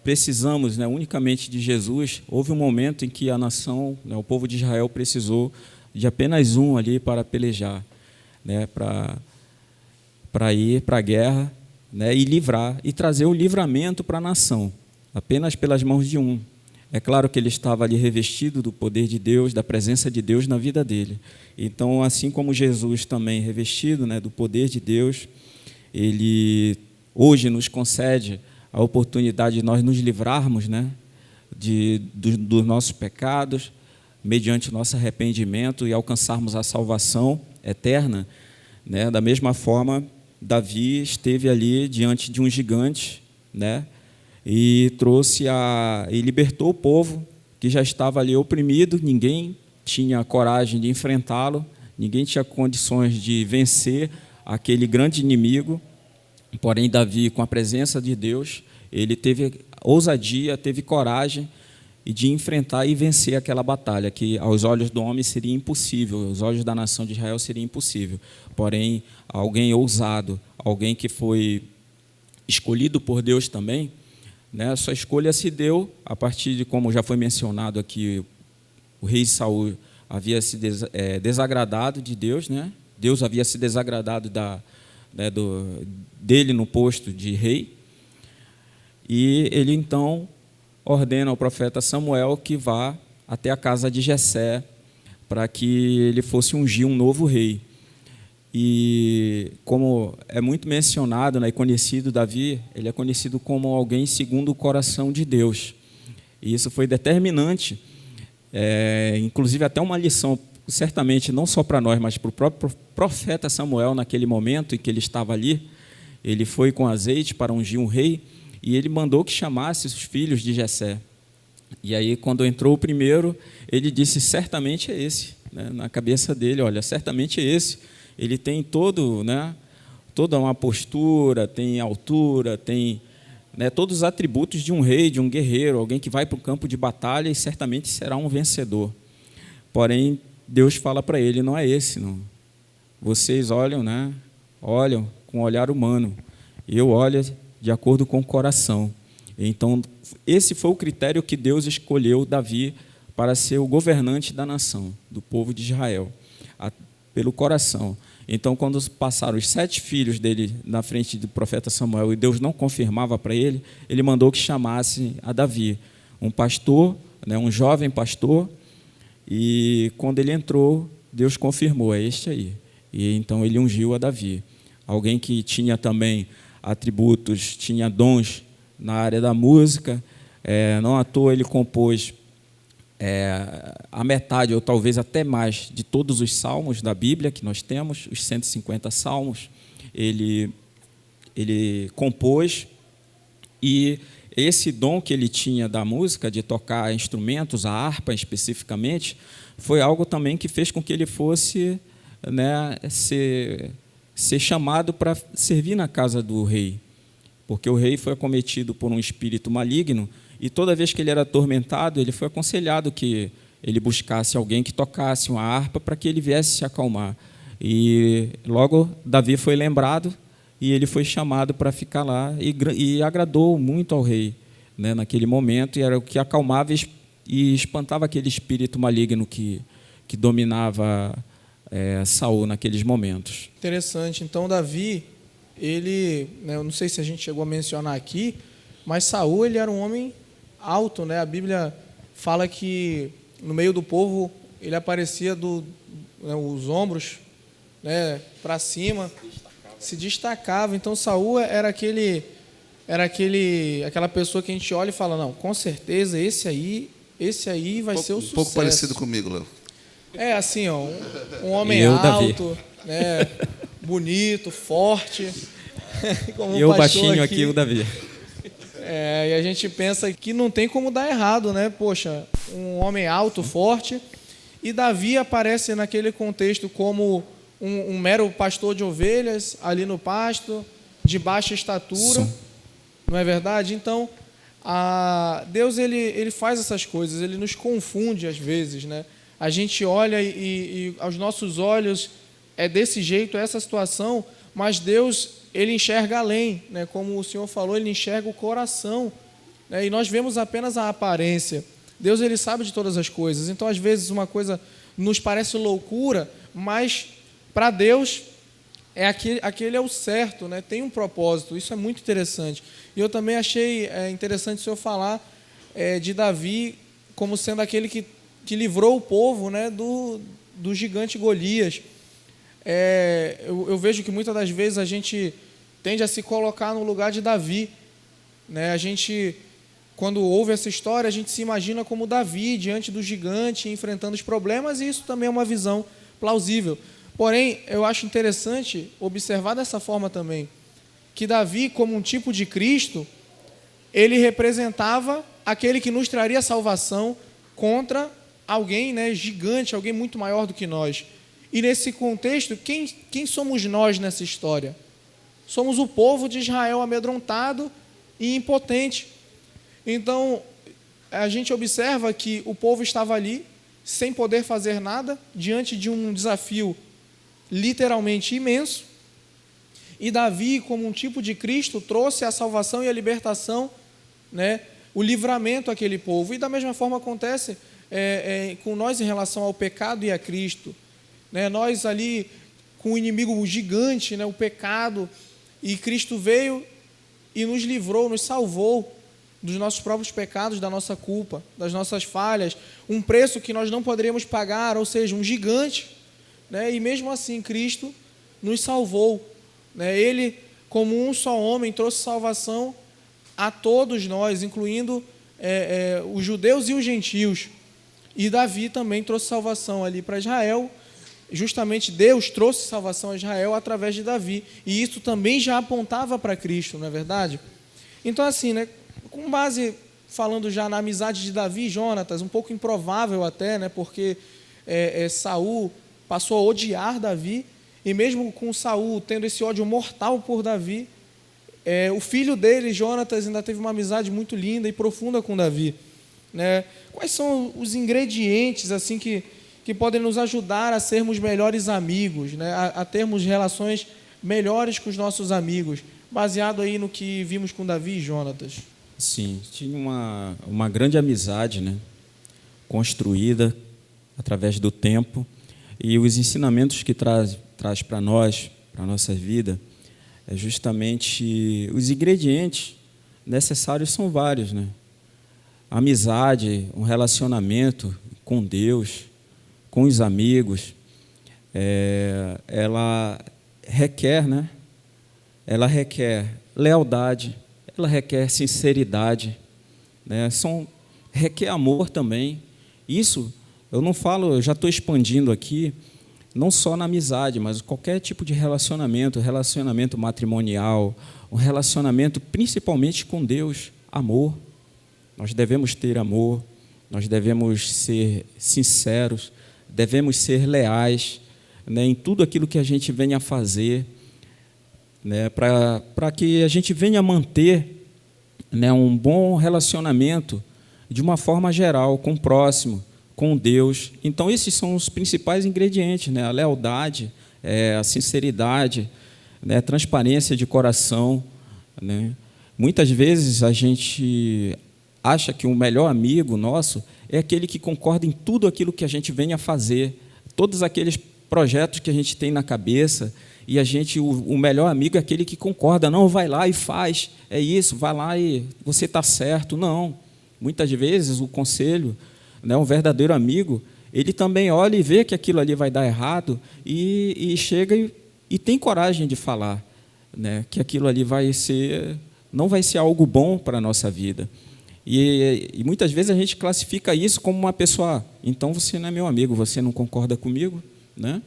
precisamos, né, unicamente de Jesus, houve um momento em que a nação, né, o povo de Israel precisou de apenas um ali para pelejar, né, para ir para a guerra, né, e livrar, e trazer o livramento para a nação, apenas pelas mãos de um. É claro que ele estava ali revestido do poder de Deus, da presença de Deus na vida dele. Então, assim como Jesus também revestido, né, do poder de Deus, ele hoje nos concede a oportunidade de nós nos livrarmos, né, dos nossos pecados, mediante nosso arrependimento, e alcançarmos a salvação eterna, né? Da mesma forma, Davi esteve ali diante de um gigante, né, e libertou o povo que já estava ali oprimido. Ninguém tinha coragem de enfrentá-lo, ninguém tinha condições de vencer aquele grande inimigo. Porém, Davi, com a presença de Deus, ele teve ousadia, teve coragem de enfrentar e vencer aquela batalha, que aos olhos do homem seria impossível, aos olhos da nação de Israel seria impossível. Porém, alguém ousado, alguém que foi escolhido por Deus também, né, sua escolha se deu a partir de, como já foi mencionado aqui, o rei Saul havia se desagradado de Deus, né? Deus havia se desagradado dele no posto de rei, e ele então ordena ao profeta Samuel que vá até a casa de Jessé para que ele fosse ungir um novo rei. E como é muito mencionado, né, e conhecido Davi, ele é conhecido como alguém segundo o coração de Deus. E isso foi determinante, inclusive até uma lição, certamente não só para nós, mas para o próprio profeta Samuel, naquele momento em que ele estava ali. Ele foi com azeite para ungir um rei, e ele mandou que chamasse os filhos de Jessé. E aí, quando entrou o primeiro, ele disse, certamente é esse, né, na cabeça dele, olha, certamente é esse. Ele tem toda uma postura, tem altura, tem, né, todos os atributos de um rei, de um guerreiro, alguém que vai para o campo de batalha e certamente será um vencedor. Porém, Deus fala para ele, não é esse, não. Vocês olham, né, olham com um olhar humano, eu olho de acordo com o coração. Então, esse foi o critério que Deus escolheu Davi para ser o governante da nação, do povo de Israel, pelo coração. Então, quando passaram os 7 filhos dele na frente do profeta Samuel e Deus não confirmava para ele, ele mandou que chamasse a Davi, um pastor, né, um jovem pastor, e quando ele entrou, Deus confirmou, é este aí. E então ele ungiu a Davi. Alguém que tinha também atributos, tinha dons na área da música, não à toa ele compôs a metade, ou talvez até mais, de todos os salmos da Bíblia que nós temos, os 150 salmos, ele compôs, e esse dom que ele tinha da música, de tocar instrumentos, a harpa especificamente, foi algo também que fez com que ele fosse, né, ser chamado para servir na casa do rei, porque o rei foi acometido por um espírito maligno, e toda vez que ele era atormentado, ele foi aconselhado que ele buscasse alguém que tocasse uma harpa para que ele viesse se acalmar. E logo Davi foi lembrado e ele foi chamado para ficar lá, e agradou muito ao rei, né, naquele momento, e era o que acalmava e espantava aquele espírito maligno que dominava Saul naqueles momentos. Interessante. Então, Davi, ele, né, eu não sei se a gente chegou a mencionar aqui, mas Saul, ele era um homem alto, né? A Bíblia fala que no meio do povo ele aparecia os ombros, né, para cima, se destacava. Então Saul era aquela pessoa que a gente olha e fala, não, com certeza esse aí vai ser o sucesso. Um pouco parecido comigo, Léo. Assim, ó, um homem alto, né, bonito, forte. Como e o baixinho aqui, o Davi. E a gente pensa que não tem como dar errado, né? Poxa, um homem alto, forte. E Davi aparece naquele contexto como um mero pastor de ovelhas, ali no pasto, de baixa estatura. Sim. Não é verdade? Então, Deus ele faz essas coisas, ele nos confunde às vezes, né? A gente olha e aos nossos olhos é desse jeito, é essa situação, mas Deus, ele enxerga além, né? Como o Senhor falou, ele enxerga o coração, né? E nós vemos apenas a aparência. Deus, ele sabe de todas as coisas. Então, às vezes, uma coisa nos parece loucura, mas para Deus aquele é o certo, né? Tem um propósito. Isso é muito interessante. E eu também achei interessante o Senhor falar de Davi como sendo aquele que livrou o povo, né, do gigante Golias. Eu vejo que muitas das vezes a gente tende a se colocar no lugar de Davi, né? A gente, quando ouve essa história, a gente se imagina como Davi diante do gigante, enfrentando os problemas, e isso também é uma visão plausível. Porém, eu acho interessante observar dessa forma também, que Davi, como um tipo de Cristo, ele representava aquele que nos traria salvação contra alguém, né, gigante, alguém muito maior do que nós. E nesse contexto, quem somos nós nessa história? Somos o povo de Israel amedrontado e impotente. Então, a gente observa que o povo estava ali, sem poder fazer nada, diante de um desafio literalmente imenso. E Davi, como um tipo de Cristo, trouxe a salvação e a libertação, né, o livramento àquele povo. E da mesma forma acontece com nós em relação ao pecado e a Cristo, né? Nós ali com o inimigo gigante, né, o pecado, e Cristo veio e nos livrou, nos salvou, dos nossos próprios pecados, da nossa culpa, das nossas falhas, um preço que nós não poderíamos pagar, ou seja, um gigante, né? E mesmo assim Cristo nos salvou, né? Ele, como um só homem, trouxe salvação a todos nós, incluindo os judeus e os gentios. E Davi também trouxe salvação ali para Israel. Justamente Deus trouxe salvação a Israel através de Davi. E isso também já apontava para Cristo, não é verdade? Então, assim, né, com base, falando já na amizade de Davi e Jonatas, um pouco improvável até, né, porque Saul passou a odiar Davi, e mesmo com Saul tendo esse ódio mortal por Davi, o filho dele, Jonatas, ainda teve uma amizade muito linda e profunda com Davi, né? Quais são os ingredientes assim que podem nos ajudar a sermos melhores amigos, né? A termos relações melhores com os nossos amigos, baseado aí no que vimos com Davi e Jonatas? Sim, tinha uma grande amizade, né, construída através do tempo, e os ensinamentos que traz para nós, para a nossa vida, é justamente os ingredientes necessários são vários, né? A amizade, um relacionamento com Deus, com os amigos, ela requer, né? Ela requer lealdade, ela requer sinceridade, né? Requer amor também. Isso, eu não falo, eu já estou expandindo aqui, não só na amizade, mas qualquer tipo de relacionamento matrimonial, um relacionamento principalmente com Deus, amor. Nós devemos ter amor, nós devemos ser sinceros, devemos ser leais, né, em tudo aquilo que a gente venha a fazer, né, para que a gente venha a manter, né, um bom relacionamento de uma forma geral, com o próximo, com Deus. Então, esses são os principais ingredientes, né? A lealdade, a sinceridade, né? A transparência de coração, né? Muitas vezes a gente acha que o melhor amigo nosso é aquele que concorda em tudo aquilo que a gente vem a fazer, todos aqueles projetos que a gente tem na cabeça, e o melhor amigo é aquele que concorda, não, vai lá e faz, é isso, vai lá e você está certo. Não, muitas vezes o conselho, né, um verdadeiro amigo, ele também olha e vê que aquilo ali vai dar errado e chega e tem coragem de falar, né, que aquilo ali não vai ser algo bom para a nossa vida. E muitas vezes a gente classifica isso como uma pessoa, então você não é meu amigo, você não concorda comigo, né?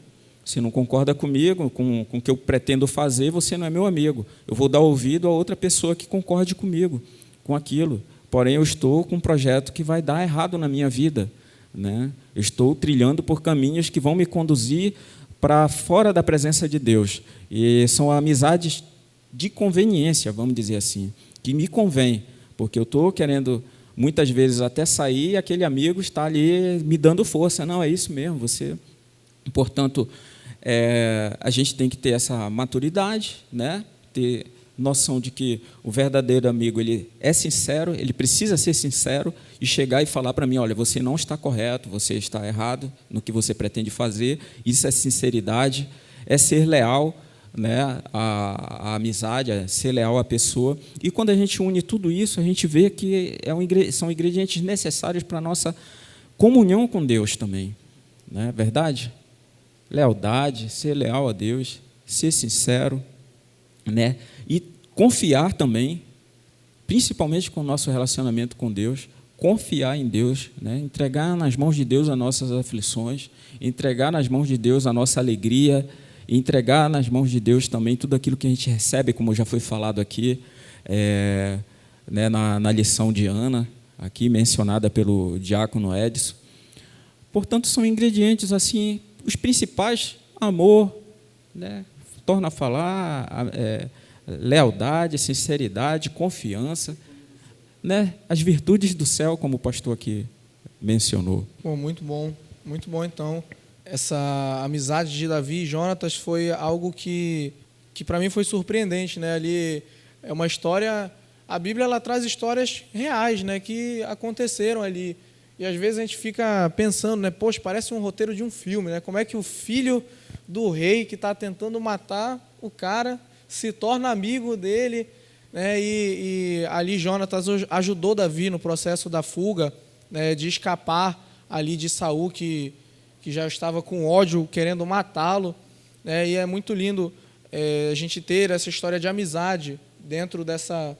Você não concorda comigo, com o que eu pretendo fazer, você não é meu amigo. Eu vou dar ouvido a outra pessoa que concorde comigo, com aquilo. Porém, eu estou com um projeto que vai dar errado na minha vida, né? Eu estou trilhando por caminhos que vão me conduzir para fora da presença de Deus. E são amizades de conveniência, vamos dizer assim, que me convém, porque eu estou querendo, muitas vezes, até sair e aquele amigo está ali me dando força. Não, é isso mesmo, você... Portanto, a gente tem que ter essa maturidade, né? Ter noção de que o verdadeiro amigo ele é sincero, ele precisa ser sincero e chegar e falar para mim, olha, você não está correto, você está errado no que você pretende fazer. Isso é sinceridade, é ser leal, né, a amizade, é ser leal à pessoa. E quando a gente une tudo isso, a gente vê que são ingredientes necessários para a nossa comunhão com Deus também, não é verdade? Lealdade, ser leal a Deus, ser sincero, né? E confiar também, principalmente com o nosso relacionamento com Deus, confiar em Deus, né? Entregar nas mãos de Deus as nossas aflições, entregar nas mãos de Deus a nossa alegria, entregar nas mãos de Deus também tudo aquilo que a gente recebe, como já foi falado aqui, né, na lição de Ana, aqui mencionada pelo diácono Edson. Portanto, são ingredientes assim, os principais: amor, né? Torna a falar, lealdade, sinceridade, confiança, né? As virtudes do céu, como o pastor aqui mencionou. Bom, muito bom então. Essa amizade de Davi e Jonatas foi algo que para mim foi surpreendente, né? Ali é uma história, a Bíblia ela traz histórias reais, né, que aconteceram ali. E às vezes a gente fica pensando, né, poxa, parece um roteiro de um filme, né? Como é que o filho do rei que está tentando matar o cara se torna amigo dele, né, e ali Jonatas ajudou Davi no processo da fuga, né, de escapar ali de Saul, que já estava com ódio, querendo matá-lo, né, e é muito lindo a gente ter essa história de amizade dentro dessa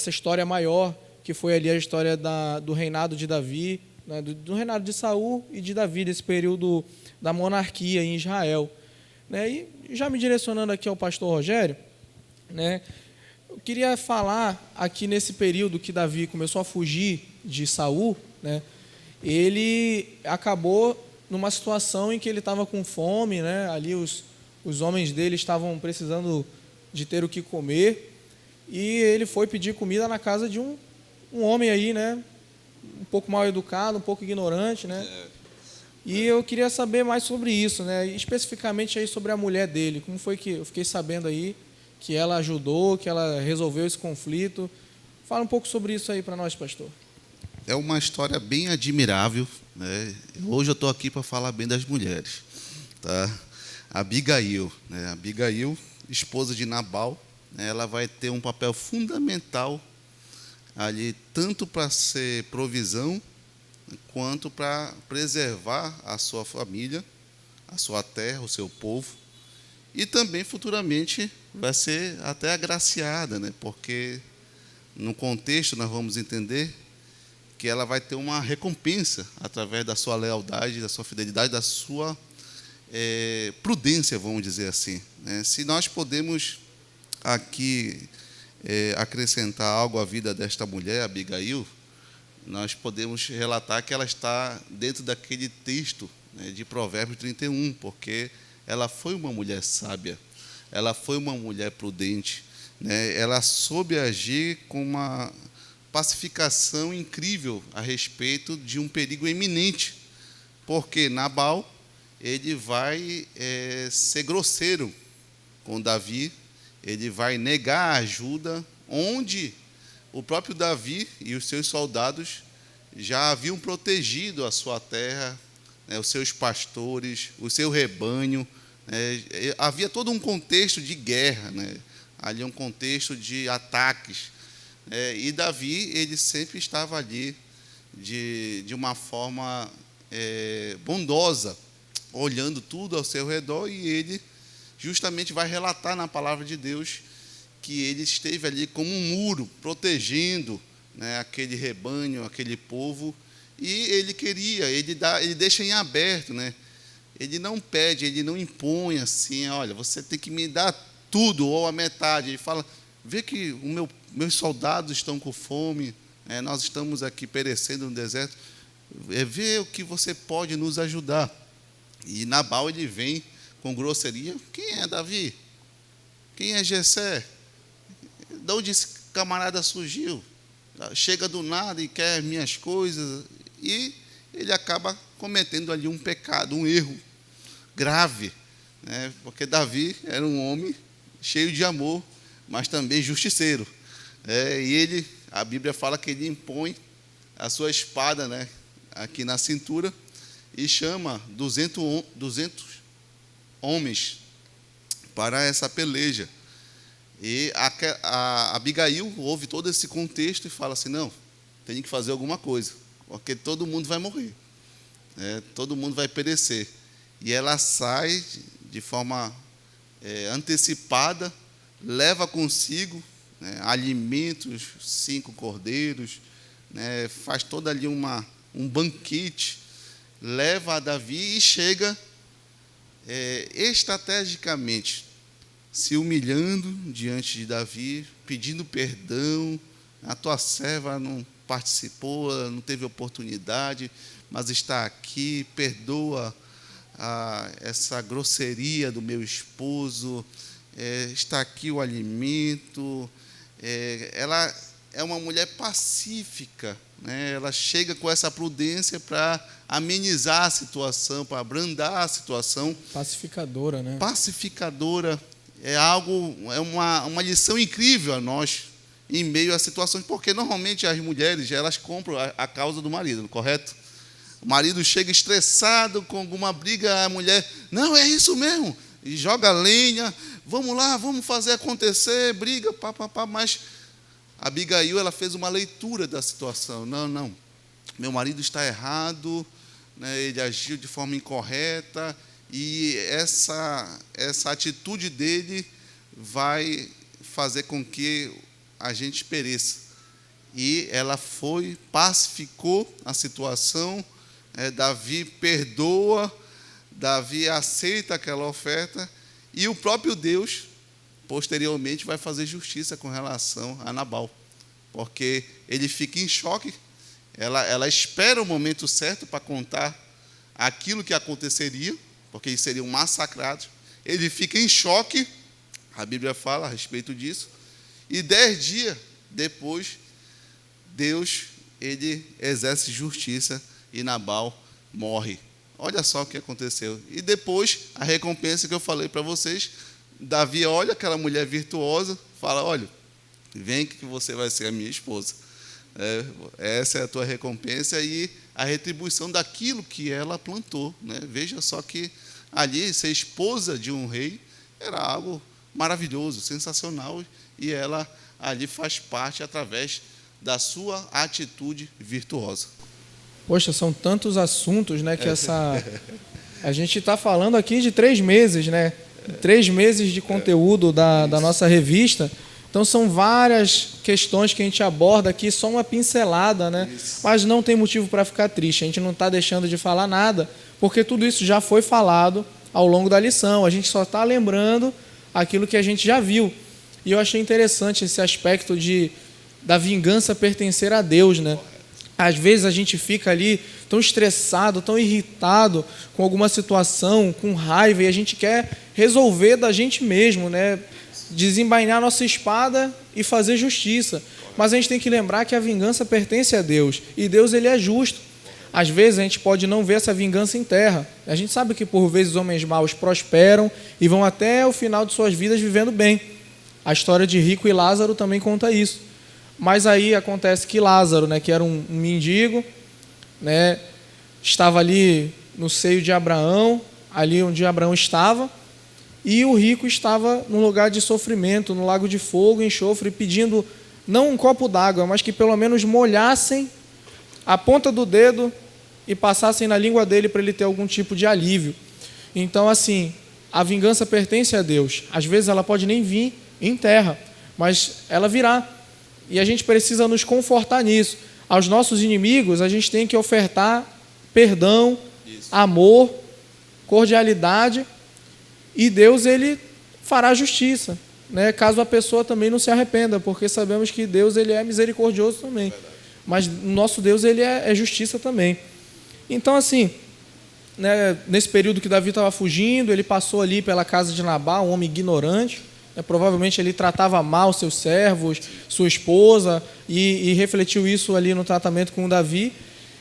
história maior, que foi ali a história do reinado de Davi, né, do reinado de Saul e de Davi, desse período da monarquia em Israel. Né, e já me direcionando aqui ao pastor Rogério, né, eu queria falar aqui nesse período que Davi começou a fugir de Saul, né, ele acabou numa situação em que ele estava com fome, né, ali os homens dele estavam precisando de ter o que comer, e ele foi pedir comida na casa de um homem aí, né, um pouco mal educado, um pouco ignorante, né? E eu queria saber mais sobre isso, né? Especificamente aí sobre a mulher dele. Como foi que eu fiquei sabendo aí que ela ajudou, que ela resolveu esse conflito? Fala um pouco sobre isso aí para nós, pastor. É uma história bem admirável, né? Hoje eu estou aqui para falar bem das mulheres, tá? Abigail, né? Abigail, esposa de Nabal, né? Ela vai ter um papel fundamental ali, tanto para ser provisão, quanto para preservar a sua família, a sua terra, o seu povo, e também futuramente vai ser até agraciada, né? Porque no contexto nós vamos entender que ela vai ter uma recompensa através da sua lealdade, da sua fidelidade, da sua prudência, vamos dizer assim, né? Se nós podemos aqui acrescentar algo à vida desta mulher, Abigail, nós podemos relatar que ela está dentro daquele texto, né, de Provérbios 31, porque ela foi uma mulher sábia, ela foi uma mulher prudente, né? Ela soube agir com uma pacificação incrível a respeito de um perigo iminente, porque Nabal ele vai ser grosseiro com Davi, ele vai negar a ajuda, onde o próprio Davi e os seus soldados já haviam protegido a sua terra, né, os seus pastores, o seu rebanho, né? Havia todo um contexto de guerra, né? Ali um contexto de ataques, e Davi ele sempre estava ali de uma forma bondosa, olhando tudo ao seu redor, e ele justamente vai relatar na palavra de Deus que ele esteve ali como um muro, protegendo, né, aquele rebanho, aquele povo, e ele deixa em aberto, né? Ele não pede, ele não impõe assim, olha, você tem que me dar tudo, ou a metade. Ele fala, vê que meus soldados estão com fome, nós estamos aqui perecendo no deserto, vê o que você pode nos ajudar. E Nabal ele vem com grosseria, quem é Davi? Quem é Jessé? De onde esse camarada surgiu? Chega do nada e quer minhas coisas. E ele acaba cometendo ali um pecado, um erro grave, né? Porque Davi era um homem cheio de amor, mas também justiceiro. E a Bíblia fala que ele impõe a sua espada, né, aqui na cintura, e chama 200 homens para essa peleja. E a Abigail ouve todo esse contexto e fala assim, não, tem que fazer alguma coisa, porque todo mundo vai morrer, todo mundo vai perecer. E ela sai de forma antecipada, leva consigo, né, alimentos, 5 cordeiros, né, faz todo ali um banquete, leva a Davi e chega estrategicamente, se humilhando diante de Davi, pedindo perdão. A tua serva não participou, não teve oportunidade, mas está aqui, perdoa essa grosseria do meu esposo, está aqui o alimento. Ela é uma mulher pacífica, né? Ela chega com essa prudência para amenizar a situação, para abrandar a situação. Pacificadora, né? Pacificadora. É uma lição incrível a nós em meio a situações, porque normalmente as mulheres elas compram a causa do marido, correto? O marido chega estressado com alguma briga, a mulher, não, é isso mesmo, e joga lenha, vamos lá, vamos fazer acontecer, briga, mas Abigail, ela fez uma leitura da situação. Não, meu marido está errado, né, ele agiu de forma incorreta, e essa atitude dele vai fazer com que a gente pereça. E ela foi, pacificou a situação, Davi perdoa, Davi aceita aquela oferta, e o próprio Deus, posteriormente, vai fazer justiça com relação a Nabal, porque ele fica em choque, ela espera o momento certo para contar aquilo que aconteceria, porque eles seriam massacrados, ele fica em choque, a Bíblia fala a respeito disso, e 10 dias depois, Deus, ele exerce justiça e Nabal morre. Olha só o que aconteceu. E depois, a recompensa que eu falei para vocês, Davi olha aquela mulher virtuosa, fala, olha, vem que você vai ser a minha esposa. Essa é a tua recompensa e a retribuição daquilo que ela plantou, né? Veja só que ali, ser esposa de um rei era algo maravilhoso, sensacional, e ela ali faz parte através da sua atitude virtuosa. Poxa, são tantos assuntos, né, que a gente está falando aqui de 3 meses, né? 3 meses de conteúdo da nossa revista. Então, são várias questões que a gente aborda aqui, só uma pincelada, né? Mas não tem motivo para ficar triste. A gente não está deixando de falar nada, porque tudo isso já foi falado ao longo da lição. A gente só está lembrando aquilo que a gente já viu. E eu achei interessante esse aspecto da vingança pertencer a Deus, né? Às vezes a gente fica ali tão estressado, tão irritado com alguma situação, com raiva, e a gente quer resolver da gente mesmo, né? Desembainar a nossa espada e fazer justiça. Mas a gente tem que lembrar que a vingança pertence a Deus, e Deus, ele é justo. Às vezes a gente pode não ver essa vingança em terra. A gente sabe que por vezes homens maus prosperam e vão até o final de suas vidas vivendo bem. A história de Rico e Lázaro também conta isso. Mas aí acontece que Lázaro, né, que era um mendigo, né, estava ali no seio de Abraão, ali onde Abraão estava, e o rico estava num lugar de sofrimento, no lago de fogo, enxofre, pedindo não um copo d'água, mas que pelo menos molhassem a ponta do dedo e passassem na língua dele para ele ter algum tipo de alívio. Então, assim, a vingança pertence a Deus. Às vezes ela pode nem vir em terra, mas ela virá. E a gente precisa nos confortar nisso. Aos nossos inimigos, a gente tem que ofertar perdão, amor, cordialidade, e Deus, ele fará justiça, né? Caso a pessoa também não se arrependa, porque sabemos que Deus, ele é misericordioso também. Mas o nosso Deus, ele é justiça também. Então, assim, né, nesse período que Davi estava fugindo, ele passou ali pela casa de Nabal, um homem ignorante. Provavelmente ele tratava mal seus servos, sua esposa, e refletiu isso ali no tratamento com Davi.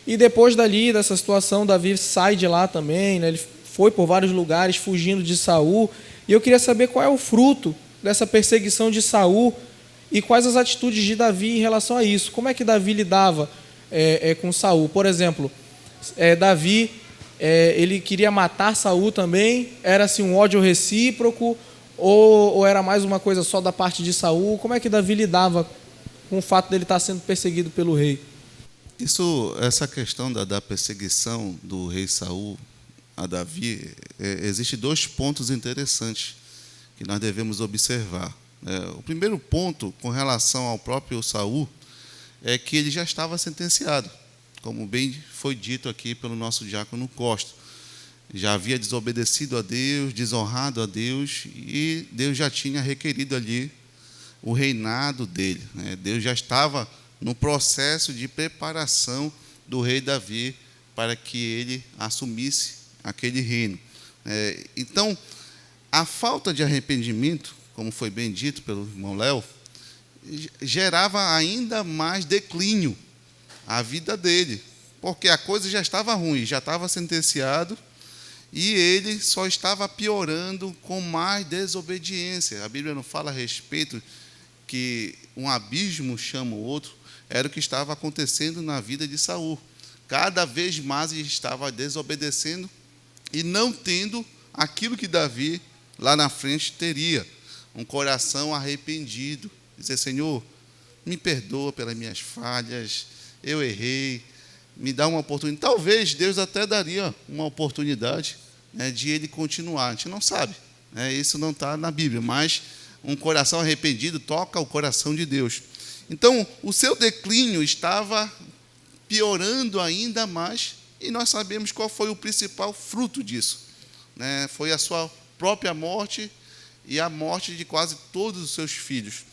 E depois dali, dessa situação, Davi sai de lá também, né? Ele foi por vários lugares fugindo de Saul. E eu queria saber qual é o fruto dessa perseguição de Saul e quais as atitudes de Davi em relação a isso. Como é que Davi lidava com Saul? Por exemplo, Davi, ele queria matar Saul também? Era assim, um ódio recíproco? Ou era mais uma coisa só da parte de Saul? Como é que Davi lidava com o fato dele estar sendo perseguido pelo rei? Essa questão da perseguição do rei Saul a Davi, existem 2 pontos interessantes que nós devemos observar. O primeiro ponto, com relação ao próprio Saul, é que ele já estava sentenciado, como bem foi dito aqui pelo nosso diácono Costa. Já havia desobedecido a Deus, desonrado a Deus, e Deus já tinha requerido ali o reinado dele, né? Deus já estava no processo de preparação do rei Davi para que ele assumisse aquele reino. Então, a falta de arrependimento, como foi bem dito pelo irmão Léo, gerava ainda mais declínio à vida dele, porque a coisa já estava ruim, já estava sentenciado, e ele só estava piorando com mais desobediência. A Bíblia não fala a respeito que um abismo chama o outro, era o que estava acontecendo na vida de Saul. Cada vez mais ele estava desobedecendo e não tendo aquilo que Davi lá na frente teria um coração arrependido, dizer: Senhor, me perdoa pelas minhas falhas, eu errei, me dá uma oportunidade. Talvez Deus até daria uma oportunidade, né, de ele continuar. A gente não sabe, né, isso não está na Bíblia, mas um coração arrependido toca o coração de Deus. Então, o seu declínio estava piorando ainda mais, e nós sabemos qual foi o principal fruto disso, né? Foi a sua própria morte e a morte de quase todos os seus filhos.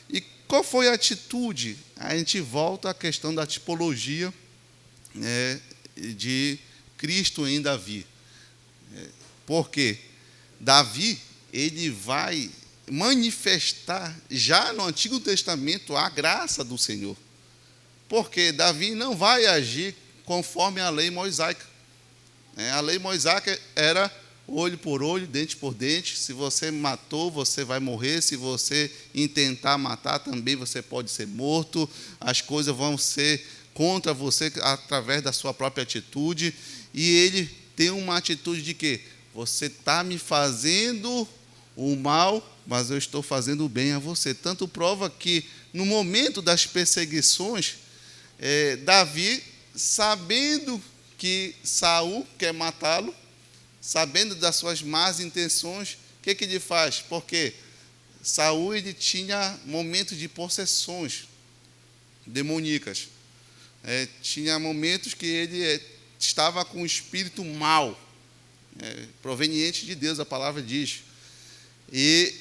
E qual foi a atitude? A gente volta à questão da tipologia, né, de Cristo em Davi. Porque Davi, ele vai manifestar já no Antigo Testamento a graça do Senhor. Porque Davi não vai agir conforme a lei mosaica. A lei mosaica era olho por olho, dente por dente. Se você matou, você vai morrer. Se você intentar matar, também você pode ser morto. As coisas vão ser contra você através da sua própria atitude. E ele tem uma atitude de que você está me fazendo o mal, mas eu estou fazendo o bem a você. Tanto prova que, no momento das perseguições, Davi, sabendo que Saul quer matá-lo, sabendo das suas más intenções, o que ele faz? Porque Saul, ele tinha momentos de possessões demoníacas. Tinha momentos que ele estava com um espírito mau, proveniente de Deus, a palavra diz. E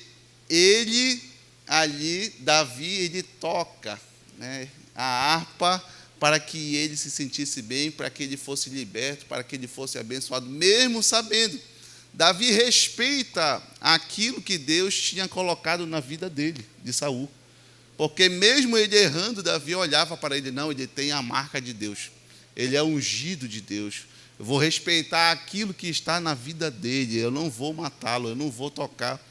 ele, ali, Davi, ele toca, né, a harpa para que ele se sentisse bem, para que ele fosse liberto, para que ele fosse abençoado, mesmo sabendo. Davi respeita aquilo que Deus tinha colocado na vida dele, de Saul. Porque mesmo ele errando, Davi olhava para ele: não, ele tem a marca de Deus, ele é ungido de Deus. Eu vou respeitar aquilo que está na vida dele, eu não vou matá-lo, eu não vou tocar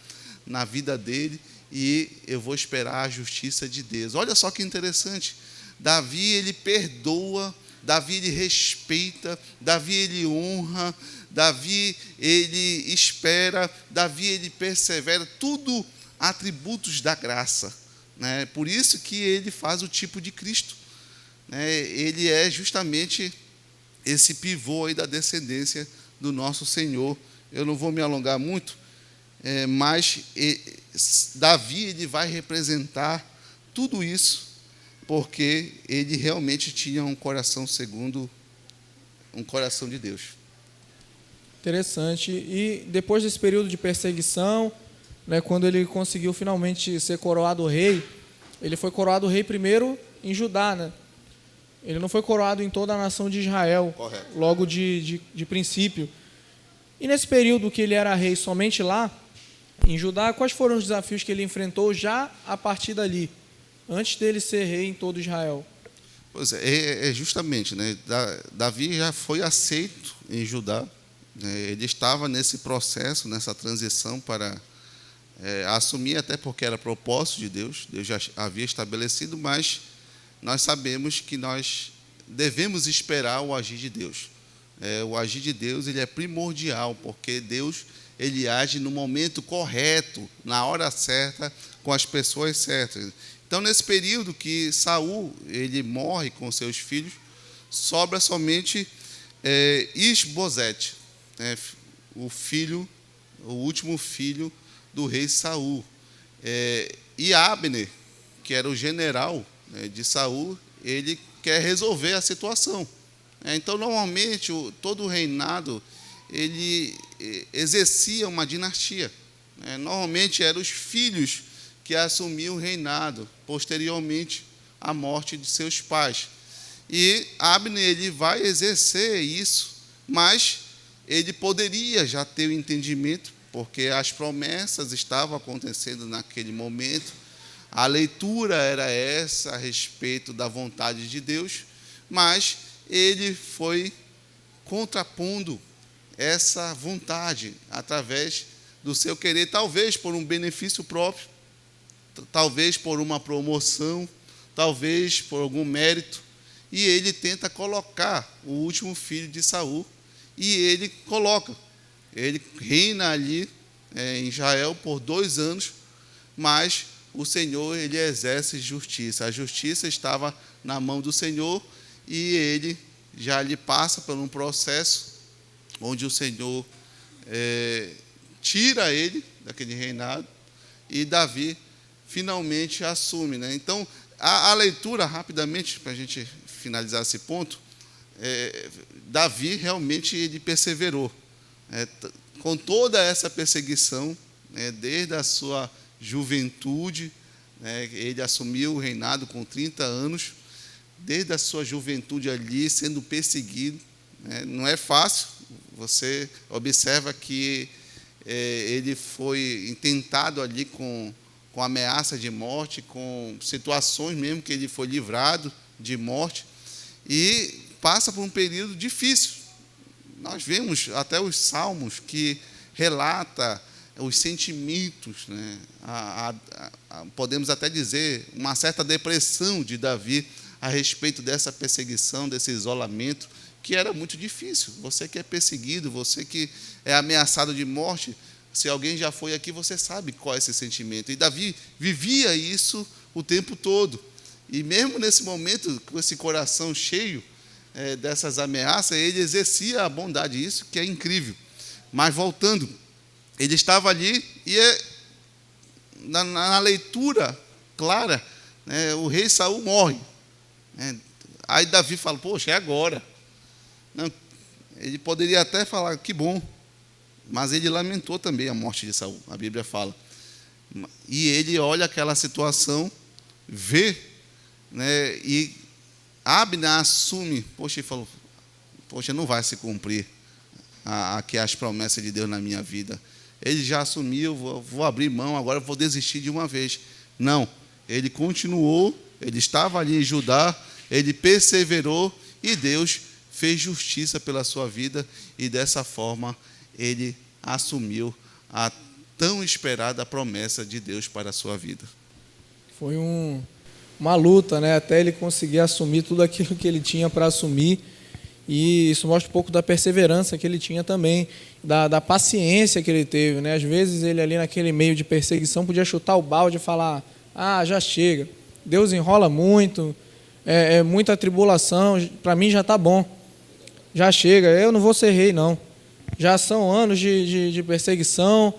na vida dele, e eu vou esperar a justiça de Deus. Olha só que interessante. Davi, ele perdoa, Davi, ele respeita, Davi, ele honra, Davi, ele espera, Davi, ele persevera, tudo atributos da graça, né? Por isso que ele faz o tipo de Cristo, né? Ele é justamente esse pivô aí da descendência do nosso Senhor. Eu não vou me alongar muito, mas Davi, ele vai representar tudo isso, porque ele realmente tinha um coração segundo um coração de Deus. Interessante. E depois desse período de perseguição, né, quando ele conseguiu finalmente ser coroado rei, ele foi coroado rei primeiro em Judá, né? Ele não foi coroado em toda a nação de Israel. Correto. Logo de princípio. E nesse período que ele era rei somente lá, em Judá, quais foram os desafios que ele enfrentou já a partir dali, antes dele ser rei em todo Israel? Pois é, justamente, né? Davi já foi aceito em Judá, né? Ele estava nesse processo, nessa transição para assumir, até porque era propósito de Deus, Deus já havia estabelecido, mas nós sabemos que nós devemos esperar o agir de Deus. O agir de Deus, ele é primordial, porque Deus, ele age no momento correto, na hora certa, com as pessoas certas. Então, nesse período que Saul, ele morre com seus filhos, sobra somente Isbosete, né, o último filho do rei Saul. E Abner, que era o general, né, de Saul, ele quer resolver a situação. Então, normalmente, todo o reinado, ele exercia uma dinastia. Normalmente, eram os filhos que assumiam o reinado, posteriormente à morte de seus pais. E Abner, ele vai exercer isso, mas ele poderia já ter o entendimento, porque as promessas estavam acontecendo naquele momento, a leitura era essa a respeito da vontade de Deus, mas ele foi contrapondo essa vontade através do seu querer, talvez por um benefício próprio, talvez por uma promoção, talvez por algum mérito, e ele tenta colocar o último filho de Saul, e ele reina ali em Israel por 2 anos, mas o Senhor, ele exerce justiça. A justiça estava na mão do Senhor e ele já lhe passa por um processo onde o Senhor tira ele daquele reinado e Davi finalmente assume, né? Então, a leitura, rapidamente, para a gente finalizar esse ponto, Davi realmente ele perseverou. Com toda essa perseguição, desde a sua juventude, ele assumiu o reinado com 30 anos, desde a sua juventude ali, sendo perseguido. Não é fácil, você observa que ele foi tentado ali com ameaça de morte, com situações mesmo que ele foi livrado de morte, e passa por um período difícil. Nós vemos até os salmos que relata os sentimentos, né? Podemos até dizer uma certa depressão de Davi a respeito dessa perseguição, desse isolamento, que era muito difícil. Você que é perseguido, você que é ameaçado de morte, se alguém já foi aqui, você sabe qual é esse sentimento. E Davi vivia isso o tempo todo. E mesmo nesse momento, com esse coração cheio dessas ameaças, ele exercia a bondade, isso que é incrível. Mas voltando, ele estava ali e na leitura clara, né, o rei Saul morre. Aí Davi fala, poxa, é agora. Não, ele poderia até falar, que bom, mas ele lamentou também a morte de Saul, a Bíblia fala. E ele olha aquela situação, vê, né, e Abner assume, poxa, ele falou, poxa, não vai se cumprir aqui as promessas de Deus na minha vida. Ele já assumiu, vou abrir mão, agora vou desistir de uma vez. Não, ele continuou, ele estava ali em Judá, ele perseverou e Deus fez justiça pela sua vida e dessa forma ele assumiu a tão esperada promessa de Deus para a sua vida. Foi uma luta, né, até ele conseguir assumir tudo aquilo que ele tinha para assumir, e isso mostra um pouco da perseverança que ele tinha também, da paciência que ele teve, né? Às vezes ele ali naquele meio de perseguição podia chutar o balde e falar, já chega, Deus enrola muito, é muita tribulação, para mim já está bom, já chega, eu não vou ser rei não, já são anos de perseguição.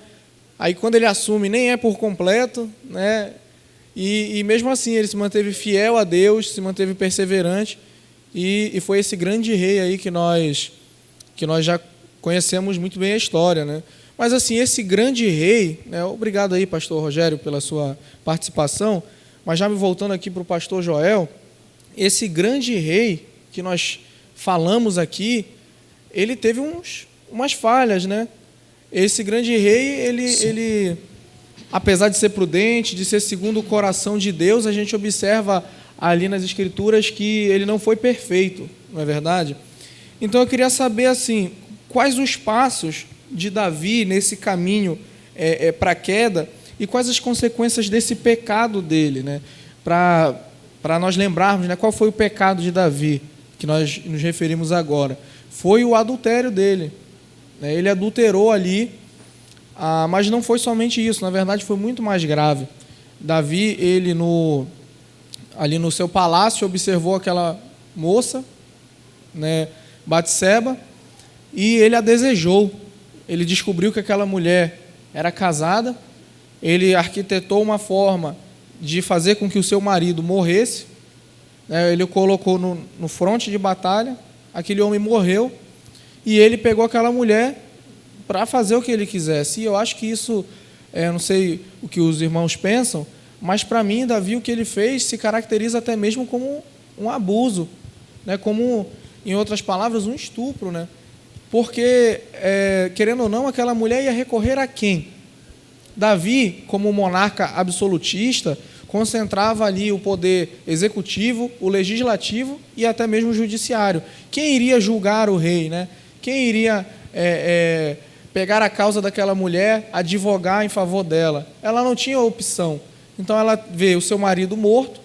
Aí quando ele assume nem é por completo, né? E mesmo assim ele se manteve fiel a Deus, se manteve perseverante, e foi esse grande rei aí que nós já conhecemos muito bem a história, né? Mas assim, esse grande rei, né? Obrigado aí, pastor Rogério, pela sua participação, mas já me voltando aqui para o pastor Joel, esse grande rei que nós falamos aqui, ele teve umas falhas, né? Esse grande rei, ele, apesar de ser prudente, de ser segundo o coração de Deus, a gente observa ali nas Escrituras que ele não foi perfeito, não é verdade? Então eu queria saber, assim, quais os passos de Davi nesse caminho para a queda e quais as consequências desse pecado dele, né? Para nós lembrarmos, né, qual foi o pecado de Davi, que nós nos referimos agora. Foi o adultério dele. Ele adulterou ali, mas não foi somente isso, na verdade foi muito mais grave. Davi, ele ali no seu palácio, observou aquela moça, né, Batseba, e ele a desejou. Ele descobriu que aquela mulher era casada, ele arquitetou uma forma de fazer com que o seu marido morresse, né, ele o colocou no fronte de batalha, aquele homem morreu, e ele pegou aquela mulher para fazer o que ele quisesse. E eu acho que isso, não sei o que os irmãos pensam, mas para mim, Davi, o que ele fez se caracteriza até mesmo como um abuso, né? Como, em outras palavras, um estupro, né? Porque, querendo ou não, aquela mulher ia recorrer a quem? Davi, como monarca absolutista, concentrava ali o poder executivo, o legislativo e até mesmo o judiciário. Quem iria julgar o rei, né? Quem iria pegar a causa daquela mulher, advogar em favor dela? Ela não tinha opção. Então ela vê o seu marido morto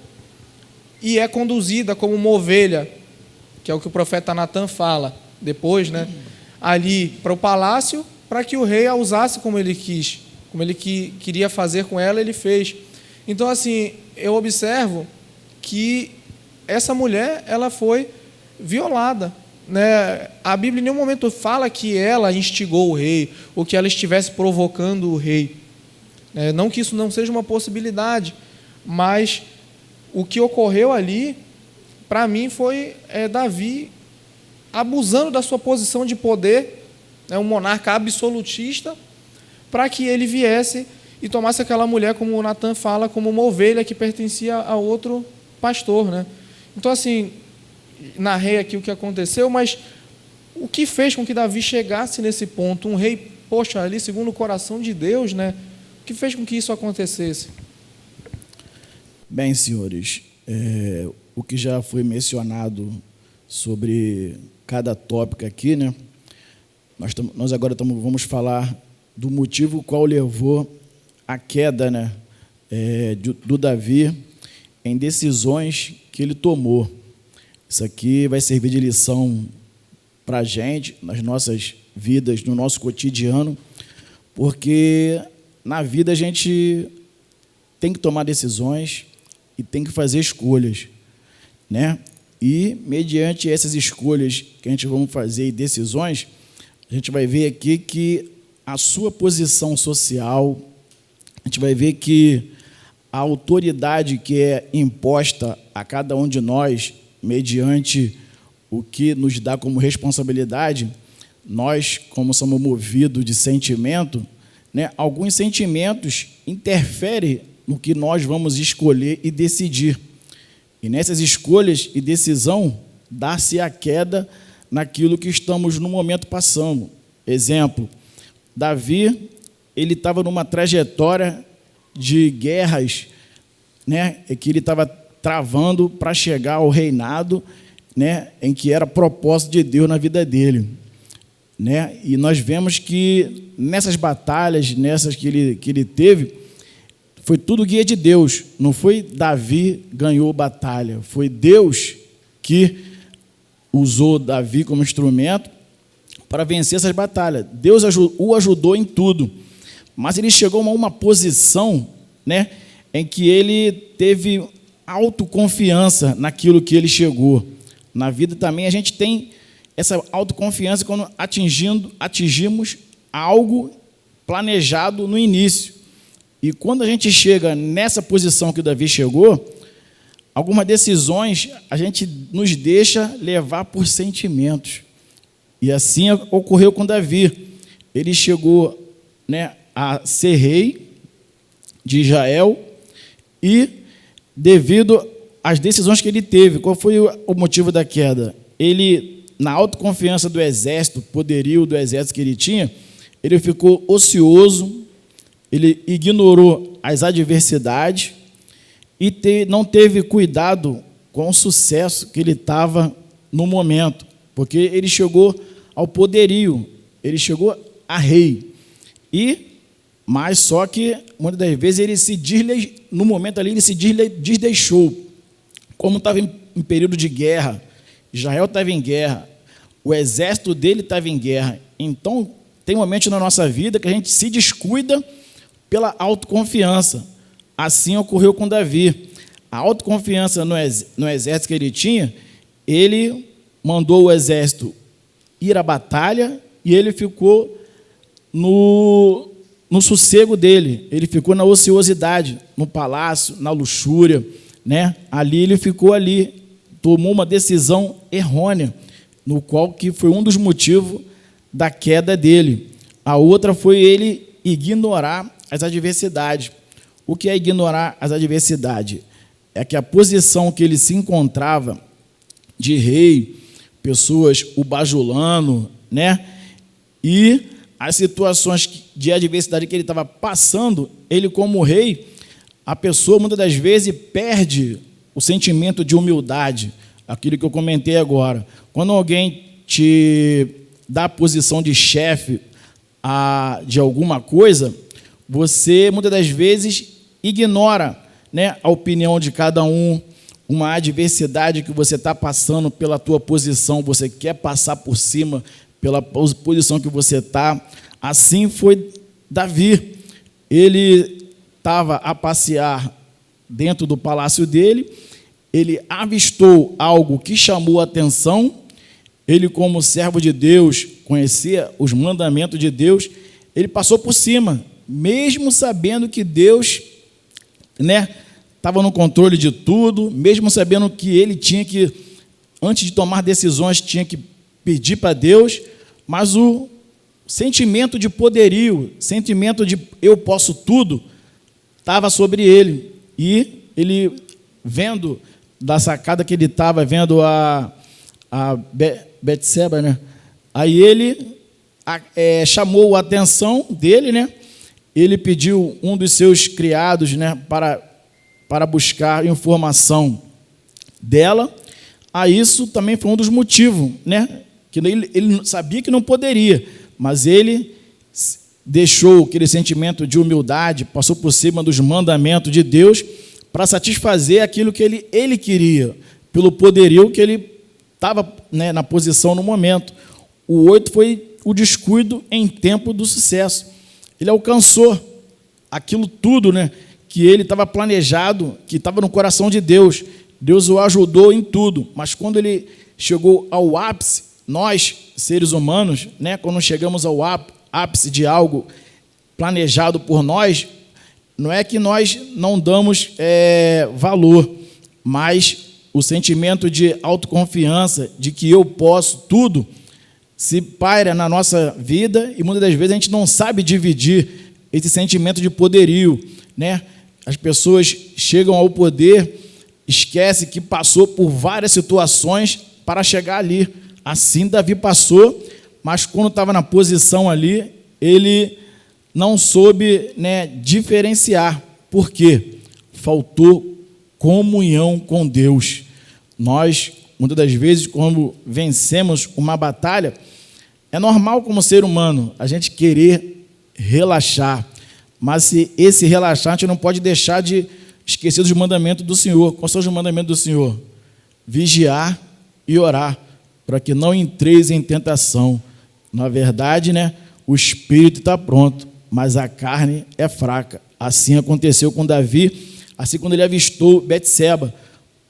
e é conduzida como uma ovelha, que é o que o profeta Natan fala depois, né? Ali para o palácio para que o rei a usasse como ele quis, como ele queria fazer com ela, ele fez. Então, assim, eu observo que essa mulher, ela foi violada, né? A Bíblia em nenhum momento fala que ela instigou o rei, ou que ela estivesse provocando o rei. Não que isso não seja uma possibilidade, mas o que ocorreu ali, para mim, foi Davi abusando da sua posição de poder, um monarca absolutista, para que ele viesse e tomasse aquela mulher, como o Natan fala, como uma ovelha que pertencia a outro pastor, né? Então, assim, narrei aqui o que aconteceu, mas o que fez com que Davi chegasse nesse ponto? Um rei, poxa, ali segundo o coração de Deus, né? O que fez com que isso acontecesse? Bem, senhores, o que já foi mencionado sobre cada tópico aqui, né? Nós agora vamos falar do motivo qual levou à queda, né, do Davi em decisões que ele tomou. Isso aqui vai servir de lição para a gente, nas nossas vidas, no nosso cotidiano, porque na vida a gente tem que tomar decisões e tem que fazer escolhas, né? E, mediante essas escolhas que a gente vamos fazer e decisões, a gente vai ver aqui que a sua posição social, a gente vai ver que a autoridade que é imposta a cada um de nós, mediante o que nos dá como responsabilidade, nós, como somos movidos de sentimento, né, alguns sentimentos interferem no que nós vamos escolher e decidir. E nessas escolhas e decisão, dá-se a queda naquilo que estamos no momento passando. Exemplo, Davi, ele estava numa trajetória de guerras, né, que ele estava travando para chegar ao reinado, né, em que era propósito de Deus na vida dele, né? E nós vemos que nessas batalhas, nessas que ele teve, foi tudo guia de Deus. Não foi Davi ganhou batalha, foi Deus que usou Davi como instrumento para vencer essas batalhas. Deus o ajudou em tudo, mas ele chegou a uma posição, né, em que ele teve autoconfiança naquilo que ele chegou. Na vida também a gente tem essa autoconfiança quando atingimos algo planejado no início. E quando a gente chega nessa posição que o Davi chegou, algumas decisões a gente nos deixa levar por sentimentos. E assim ocorreu com Davi. Ele chegou, né, a ser rei de Israel e, devido às decisões que ele teve, qual foi o motivo da queda? Ele, na autoconfiança do exército, poderio do exército que ele tinha, ele ficou ocioso, ele ignorou as adversidades e não teve cuidado com o sucesso que ele estava no momento, porque ele chegou ao poderio, ele chegou a rei. Mas só que, muitas das vezes, no momento ali, ele se desdeixou. Como estava em período de guerra, Israel estava em guerra, o exército dele estava em guerra. Então, tem momentos na nossa vida que a gente se descuida pela autoconfiança. Assim ocorreu com Davi. A autoconfiança no exército que ele tinha, ele mandou o exército ir à batalha e ele ficou no sossego dele, ele ficou na ociosidade, no palácio, na luxúria, né? Ali ele ficou ali, tomou uma decisão errônea, no qual que foi um dos motivos da queda dele. A outra foi ele ignorar as adversidades. O que é ignorar as adversidades? É que a posição que ele se encontrava de rei, pessoas o bajulando, né? E as situações de adversidade que ele estava passando, ele como rei, a pessoa muitas das vezes perde o sentimento de humildade, aquilo que eu comentei agora. Quando alguém te dá a posição de chefe de alguma coisa, você muitas das vezes ignora, né, a opinião de cada um, uma adversidade que você está passando pela tua posição, você quer passar por cima, pela posição que você está. Assim foi Davi. Ele estava a passear dentro do palácio dele, ele avistou algo que chamou a atenção, ele, como servo de Deus, conhecia os mandamentos de Deus, ele passou por cima, mesmo sabendo que Deus, estava no controle de tudo, mesmo sabendo que ele tinha que, antes de tomar decisões, tinha que pedir para Deus, mas o sentimento de poderio, sentimento de eu posso tudo, estava sobre ele. E ele, vendo da sacada que ele estava, vendo a Betseba, aí ele chamou a atenção dele, ele pediu um dos seus criados, para buscar informação dela. Isso também foi um dos motivos, que ele sabia que não poderia, mas ele deixou aquele sentimento de humildade, passou por cima dos mandamentos de Deus para satisfazer aquilo que ele queria, pelo poderio que ele estava na posição no momento. O 8 foi o descuido em tempo do sucesso. Ele alcançou aquilo tudo, que ele estava planejado, que estava no coração de Deus. Deus o ajudou em tudo, mas quando ele chegou ao ápice, nós, seres humanos, quando chegamos ao ápice de algo planejado por nós, não é que nós não damos valor, mas o sentimento de autoconfiança, de que eu posso tudo, se paira na nossa vida, e muitas das vezes a gente não sabe dividir esse sentimento de poderio. As pessoas chegam ao poder, esquecem que passou por várias situações para chegar ali. Assim Davi passou, mas quando estava na posição ali, ele não soube diferenciar. Por quê? Faltou comunhão com Deus. Nós, muitas das vezes, quando vencemos uma batalha, é normal como ser humano a gente querer relaxar, mas se esse relaxar, a gente não pode deixar de esquecer dos mandamentos do Senhor. Quais são os mandamentos do Senhor? Vigiar e orar, para que não entreis em tentação. Na verdade, o espírito está pronto, mas a carne é fraca. Assim aconteceu com Davi, assim quando ele avistou Betseba.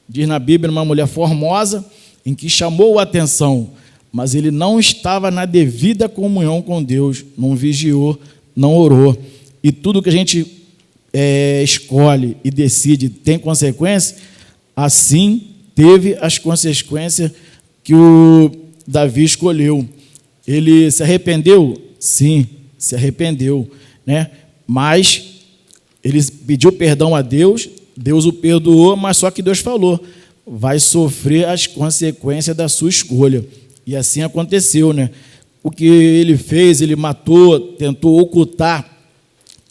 Diz na Bíblia, uma mulher formosa, em que chamou a atenção, mas ele não estava na devida comunhão com Deus, não vigiou, não orou. E tudo que a gente escolhe e decide tem consequência, assim teve as consequências que o Davi escolheu. Ele se arrependeu? Sim, se arrependeu, mas ele pediu perdão a Deus, Deus o perdoou, mas só que Deus falou, vai sofrer as consequências da sua escolha. E assim aconteceu, O que ele fez, ele matou, tentou ocultar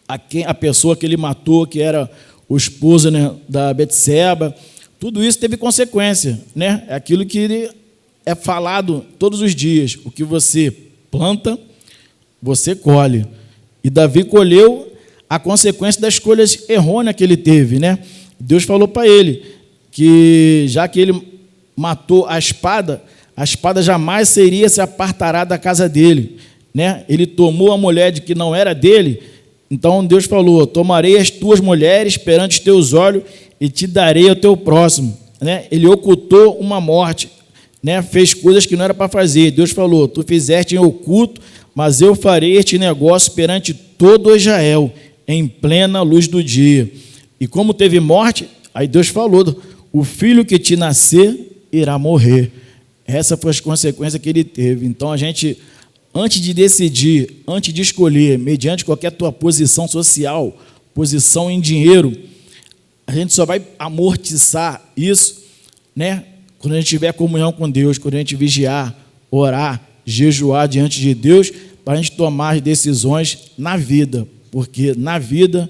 a pessoa que ele matou, que era o esposo da Betseba. Tudo isso teve consequência, É aquilo que é falado todos os dias. O que você planta, você colhe. E Davi colheu a consequência das escolhas errôneas que ele teve, Deus falou para ele que, já que ele matou a espada jamais se apartará da casa dele, Ele tomou a mulher de que não era dele, então Deus falou, tomarei as tuas mulheres perante os teus olhos e te darei ao teu próximo, Ele ocultou uma morte, fez coisas que não era para fazer. Deus falou, tu fizeste em oculto, mas eu farei este negócio perante todo Israel, em plena luz do dia. E como teve morte, aí Deus falou, o filho que te nascer irá morrer. Essa foi as consequências que ele teve. Então a gente, antes de decidir, antes de escolher, mediante qualquer tua posição social, posição em dinheiro, a gente só vai amortizar isso, quando a gente tiver comunhão com Deus, quando a gente vigiar, orar, jejuar diante de Deus, para a gente tomar as decisões na vida, porque na vida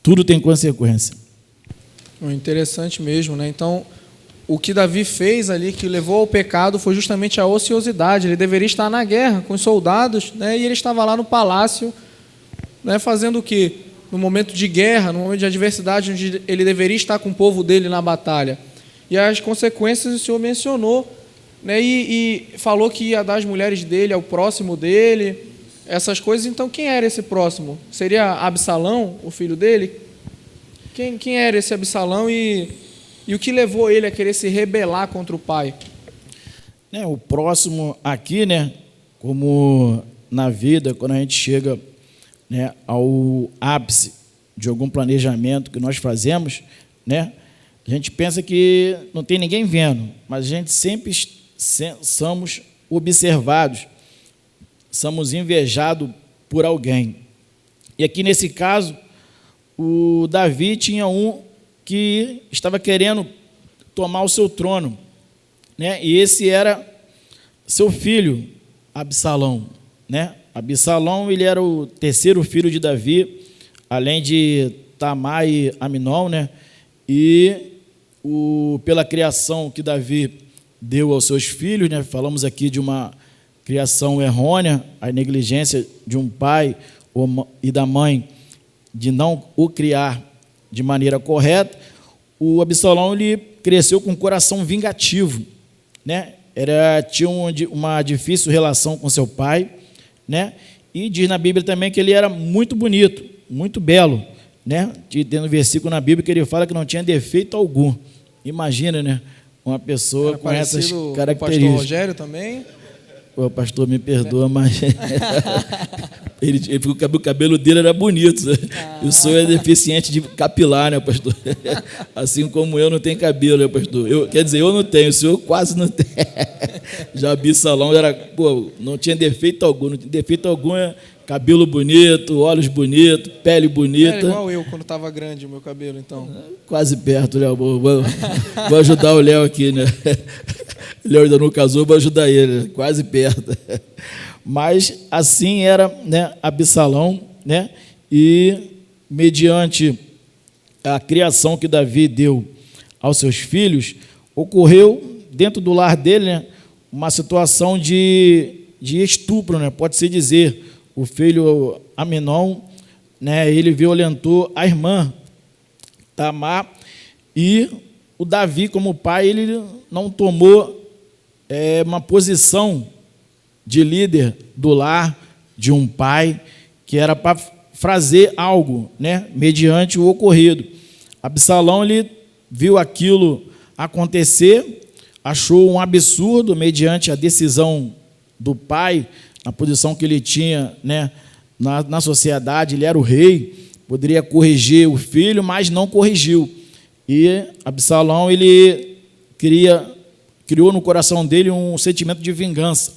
tudo tem consequência. Interessante mesmo, Então, o que Davi fez ali, que levou ao pecado, foi justamente a ociosidade. Ele deveria estar na guerra com os soldados, e ele estava lá no palácio, fazendo o quê? No momento de guerra, no momento de adversidade, onde ele deveria estar com o povo dele na batalha. E as consequências o Senhor mencionou, né? E falou que ia dar as mulheres dele ao próximo dele, essas coisas. Então, quem era esse próximo? Seria Absalão, o filho dele? Quem era esse Absalão e o que levou ele a querer se rebelar contra o pai? O próximo aqui, né, como na vida, quando a gente chega, né, ao ápice de algum planejamento que nós fazemos, né, a gente pensa que não tem ninguém vendo, mas a gente sempre somos observados, somos invejados por alguém. E aqui nesse caso, o Davi tinha um que estava querendo tomar o seu trono, né? E esse era seu filho, Absalão, né? Absalão, ele era o terceiro filho de Davi, além de Tamar e Aminon, né? E pela criação que Davi deu aos seus filhos, né? Falamos aqui de uma criação errônea, a negligência de um pai e da mãe de não o criar de maneira correta. O Absalão, ele cresceu com um coração vingativo, né? Tinha uma difícil relação com seu pai, né? E diz na Bíblia também que ele era muito bonito, muito belo, né? Tem um versículo na Bíblia que ele fala que não tinha defeito algum. Imagina, né? Uma pessoa com essas características. O pastor Rogério também? O pastor me perdoa, mas o cabelo dele era bonito. O senhor é deficiente de capilar, né, pastor? Assim como eu não tenho cabelo, né, pastor? Quer dizer, eu não tenho, o senhor quase não tem. Já Absalão não tinha defeito algum, não tinha defeito algum, cabelo bonito, olhos bonitos, pele bonita. Era igual eu quando estava grande o meu cabelo, então. Quase perto, Léo. Vou ajudar o Léo aqui, né? O Léo ainda não casou, vou ajudar ele, quase perto. Mas assim era, né, Absalão, né? E mediante a criação que Davi deu aos seus filhos, ocorreu dentro do lar dele, né, uma situação de estupro, né? Pode-se dizer. O filho Aminon, né, ele violentou a irmã Tamar, e o Davi, como pai, ele não tomou uma posição de líder do lar, de um pai, que era para fazer algo, né, mediante o ocorrido. Absalão, ele viu aquilo acontecer, achou um absurdo, mediante a decisão do pai, na posição que ele tinha, né, na sociedade. Ele era o rei, poderia corrigir o filho, mas não corrigiu. E Absalão, ele criou no coração dele um sentimento de vingança,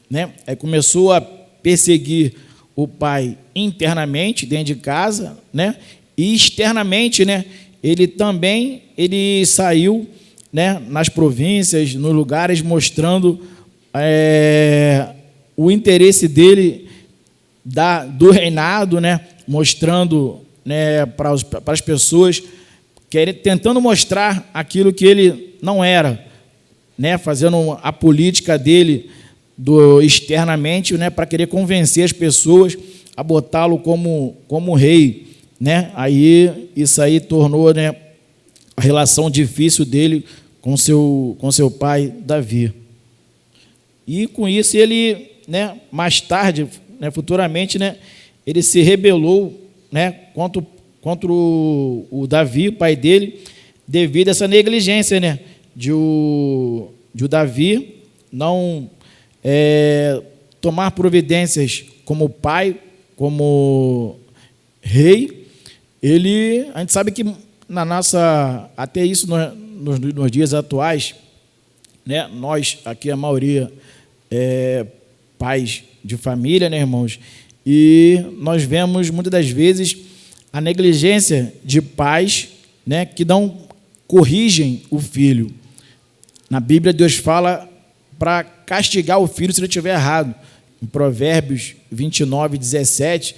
né? Aí começou a perseguir o pai internamente, dentro de casa, né? E externamente, né? Ele saiu, né, nas províncias, nos lugares, mostrando o interesse dele do reinado, né, mostrando, né, para as pessoas, tentando mostrar aquilo que ele não era, né, fazendo a política dele externamente, né, para querer convencer as pessoas a botá-lo como rei, né? Aí isso aí tornou, né, a relação difícil dele com seu pai Davi. E com isso ele, né, mais tarde, né, futuramente, né, ele se rebelou, né, contra o Davi, o pai dele, devido a essa negligência, né, de o Davi não tomar providências como pai, como rei. A gente sabe que até isso nos dias atuais, né, nós aqui, a maioria, pais de família, né, irmãos? E nós vemos muitas das vezes a negligência de pais, né, que não corrigem o filho. Na Bíblia, Deus fala para castigar o filho se ele estiver errado. Em Provérbios 29, 17,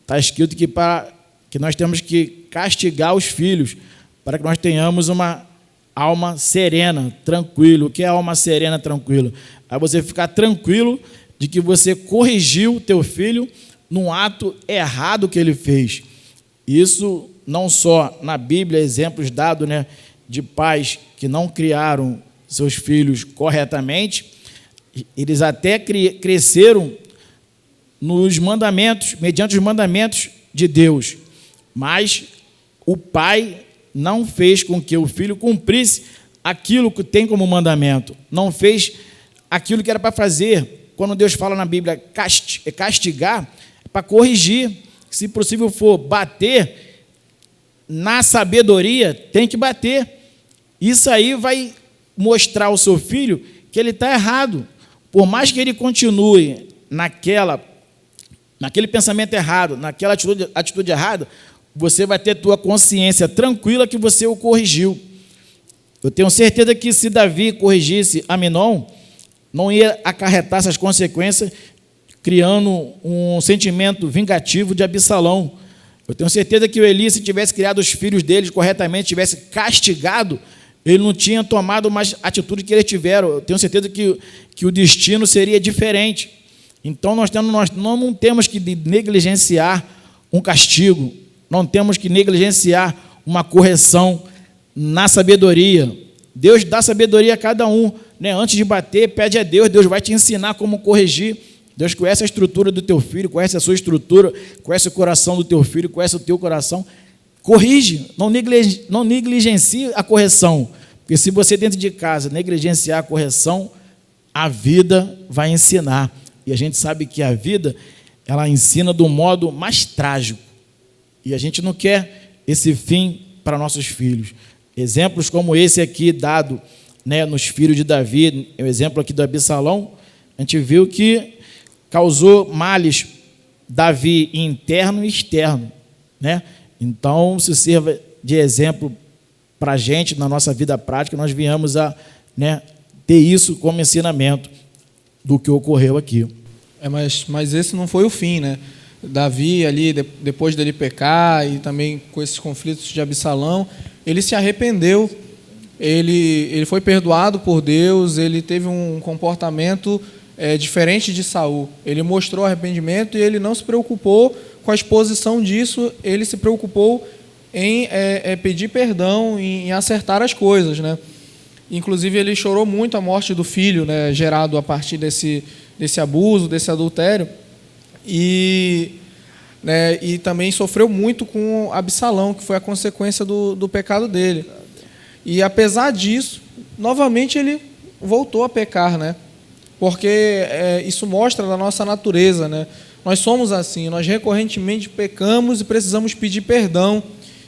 está escrito que nós temos que castigar os filhos para que nós tenhamos uma alma serena, tranquilo. O que é alma serena, tranquilo? É você ficar tranquilo de que você corrigiu o teu filho num ato errado que ele fez. Isso não só na Bíblia, exemplos dados, né, de pais que não criaram seus filhos corretamente, eles até cresceram nos mandamentos, mediante os mandamentos de Deus, mas o pai não fez com que o filho cumprisse aquilo que tem como mandamento, não fez aquilo que era para fazer. Quando Deus fala na Bíblia castigar, é para corrigir. Se possível for bater, na sabedoria tem que bater. Isso aí vai mostrar ao seu filho que ele está errado. Por mais que ele continue naquele pensamento errado, naquela atitude errada, você vai ter tua consciência tranquila que você o corrigiu. Eu tenho certeza que se Davi corrigisse Aminon, não ia acarretar essas consequências, criando um sentimento vingativo de Absalão. Eu tenho certeza que o Eli, se tivesse criado os filhos dele corretamente, tivesse castigado, ele não tinha tomado mais atitude que eles tiveram. Eu tenho certeza que o destino seria diferente. Então, nós não temos que negligenciar um castigo, não temos que negligenciar uma correção na sabedoria. Deus dá sabedoria a cada um, né? Antes de bater, pede a Deus, Deus vai te ensinar como corrigir. Deus conhece a estrutura do teu filho, conhece a sua estrutura, conhece o coração do teu filho, conhece o teu coração. Corrige, não negligencie a correção, porque se você dentro de casa negligenciar a correção, a vida vai ensinar. E a gente sabe que a vida, ela ensina do modo mais trágico. E a gente não quer esse fim para nossos filhos. Exemplos como esse aqui dado, né, nos filhos de Davi, o exemplo aqui do Absalão, a gente viu que causou males Davi interno e externo, né? Então, se sirva de exemplo para a gente, na nossa vida prática, nós viemos a, né, ter isso como ensinamento do que ocorreu aqui. Mas esse não foi o fim, né? Davi, ali, depois dele pecar e também com esses conflitos de Absalão, ele se arrependeu, ele foi perdoado por Deus, ele teve um comportamento diferente de Saul. Ele mostrou arrependimento e ele não se preocupou com a exposição disso, ele se preocupou em pedir perdão, em acertar as coisas, né? Inclusive, ele chorou muito a morte do filho, né, gerado a partir desse abuso, desse adultério, e também sofreu muito com Absalão, que foi a consequência do pecado dele. E, apesar disso, novamente ele voltou a pecar, né? Porque isso mostra da nossa natureza, né? Nós somos assim, nós recorrentemente pecamos e precisamos pedir perdão.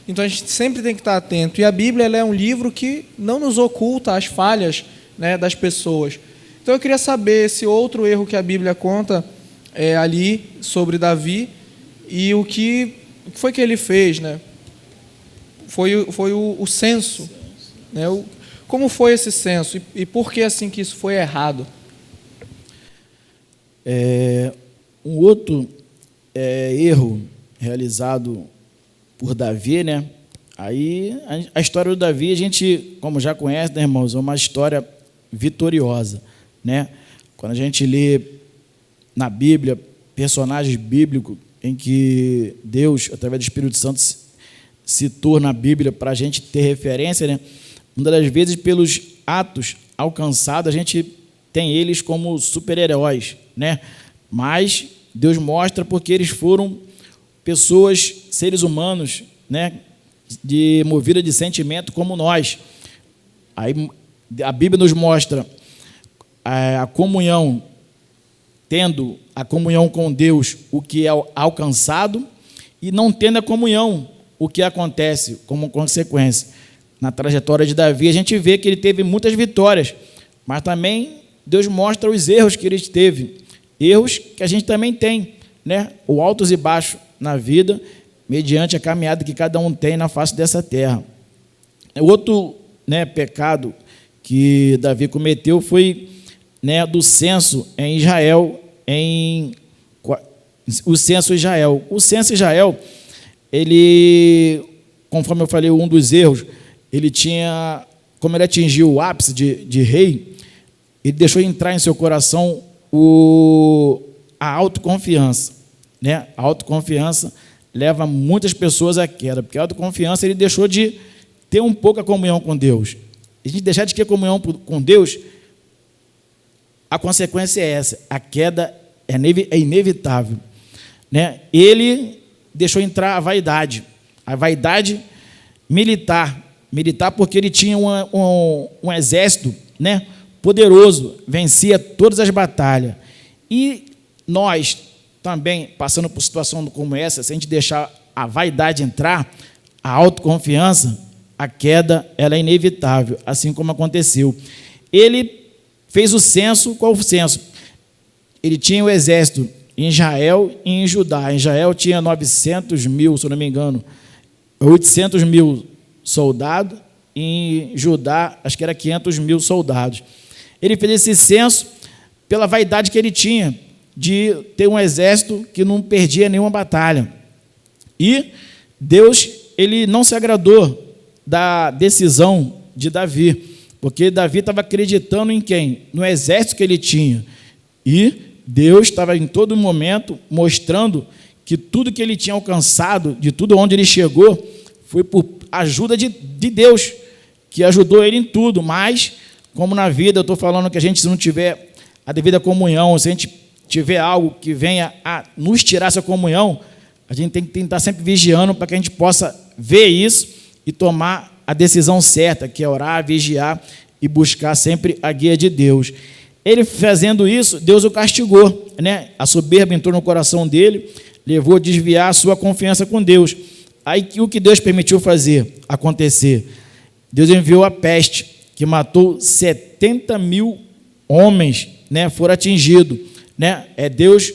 Então, a gente sempre tem que estar atento. E a Bíblia, ela é um livro que não nos oculta as falhas, né, das pessoas. Então, eu queria saber esse outro erro que a Bíblia conta ali sobre Davi e o que foi que ele fez, né? Foi o censo, né? Como foi esse censo e por que assim que isso foi errado? Um outro erro realizado por Davi, né? Aí a história do Davi, a gente, como já conhece, né, irmãos, é uma história vitoriosa, né? Quando a gente lê na Bíblia personagens bíblicos em que Deus, através do Espírito Santo, citou na Bíblia para a gente ter referência, né? Muitas das vezes, pelos atos alcançados, a gente tem eles como super-heróis, né? Mas Deus mostra porque eles foram pessoas, seres humanos, né, movida de sentimento como nós. Aí a Bíblia nos mostra a comunhão, tendo a comunhão com Deus, o que é alcançado, e não tendo a comunhão, o que acontece como consequência. Na trajetória de Davi, a gente vê que ele teve muitas vitórias, mas também Deus mostra os erros que ele teve, erros que a gente também tem, né? O altos e baixos na vida, mediante a caminhada que cada um tem na face dessa terra. O outro, né, pecado que Davi cometeu foi, né, do censo em Israel, o censo Israel. O censo Israel, ele, conforme eu falei, um dos erros, ele tinha, como ele atingiu o ápice de rei, ele deixou entrar em seu coração a autoconfiança, né? A autoconfiança leva muitas pessoas à queda, porque a autoconfiança ele deixou de ter um pouco a comunhão com Deus. a gente deixar de ter comunhão com Deus, a consequência é essa, a queda é inevitável, né? Ele deixou entrar a vaidade militar porque ele tinha um exército, né, poderoso, vencia todas as batalhas. E nós também, passando por situação como essa, se a gente deixar a vaidade entrar, a autoconfiança, a queda ela é inevitável, assim como aconteceu. Ele fez o censo. Qual o censo? Ele tinha o exército em Israel e em Judá. Em Israel tinha 900 mil, se eu não me engano, 800 mil soldados, e em Judá, acho que era 500 mil soldados. Ele fez esse censo pela vaidade que ele tinha, de ter um exército que não perdia nenhuma batalha. E Deus, ele não se agradou da decisão de Davi, porque Davi estava acreditando em quem? No exército que ele tinha. E Deus estava em todo momento mostrando que tudo que ele tinha alcançado, de tudo onde ele chegou, foi por ajuda de Deus, que ajudou ele em tudo. Mas, como na vida, eu estou falando que a gente, se não tiver a devida comunhão, se a gente tiver algo que venha a nos tirar essa comunhão, a gente tem que tentar sempre vigiando para que a gente possa ver isso e tomar a decisão certa, que é orar, vigiar e buscar sempre a guia de Deus. Ele fazendo isso, Deus o castigou, né? A soberba entrou no coração dele, levou a desviar a sua confiança com Deus. Aí o que Deus permitiu acontecer? Deus enviou a peste, que matou 70 mil homens, né? Foram atingidos, né? É Deus,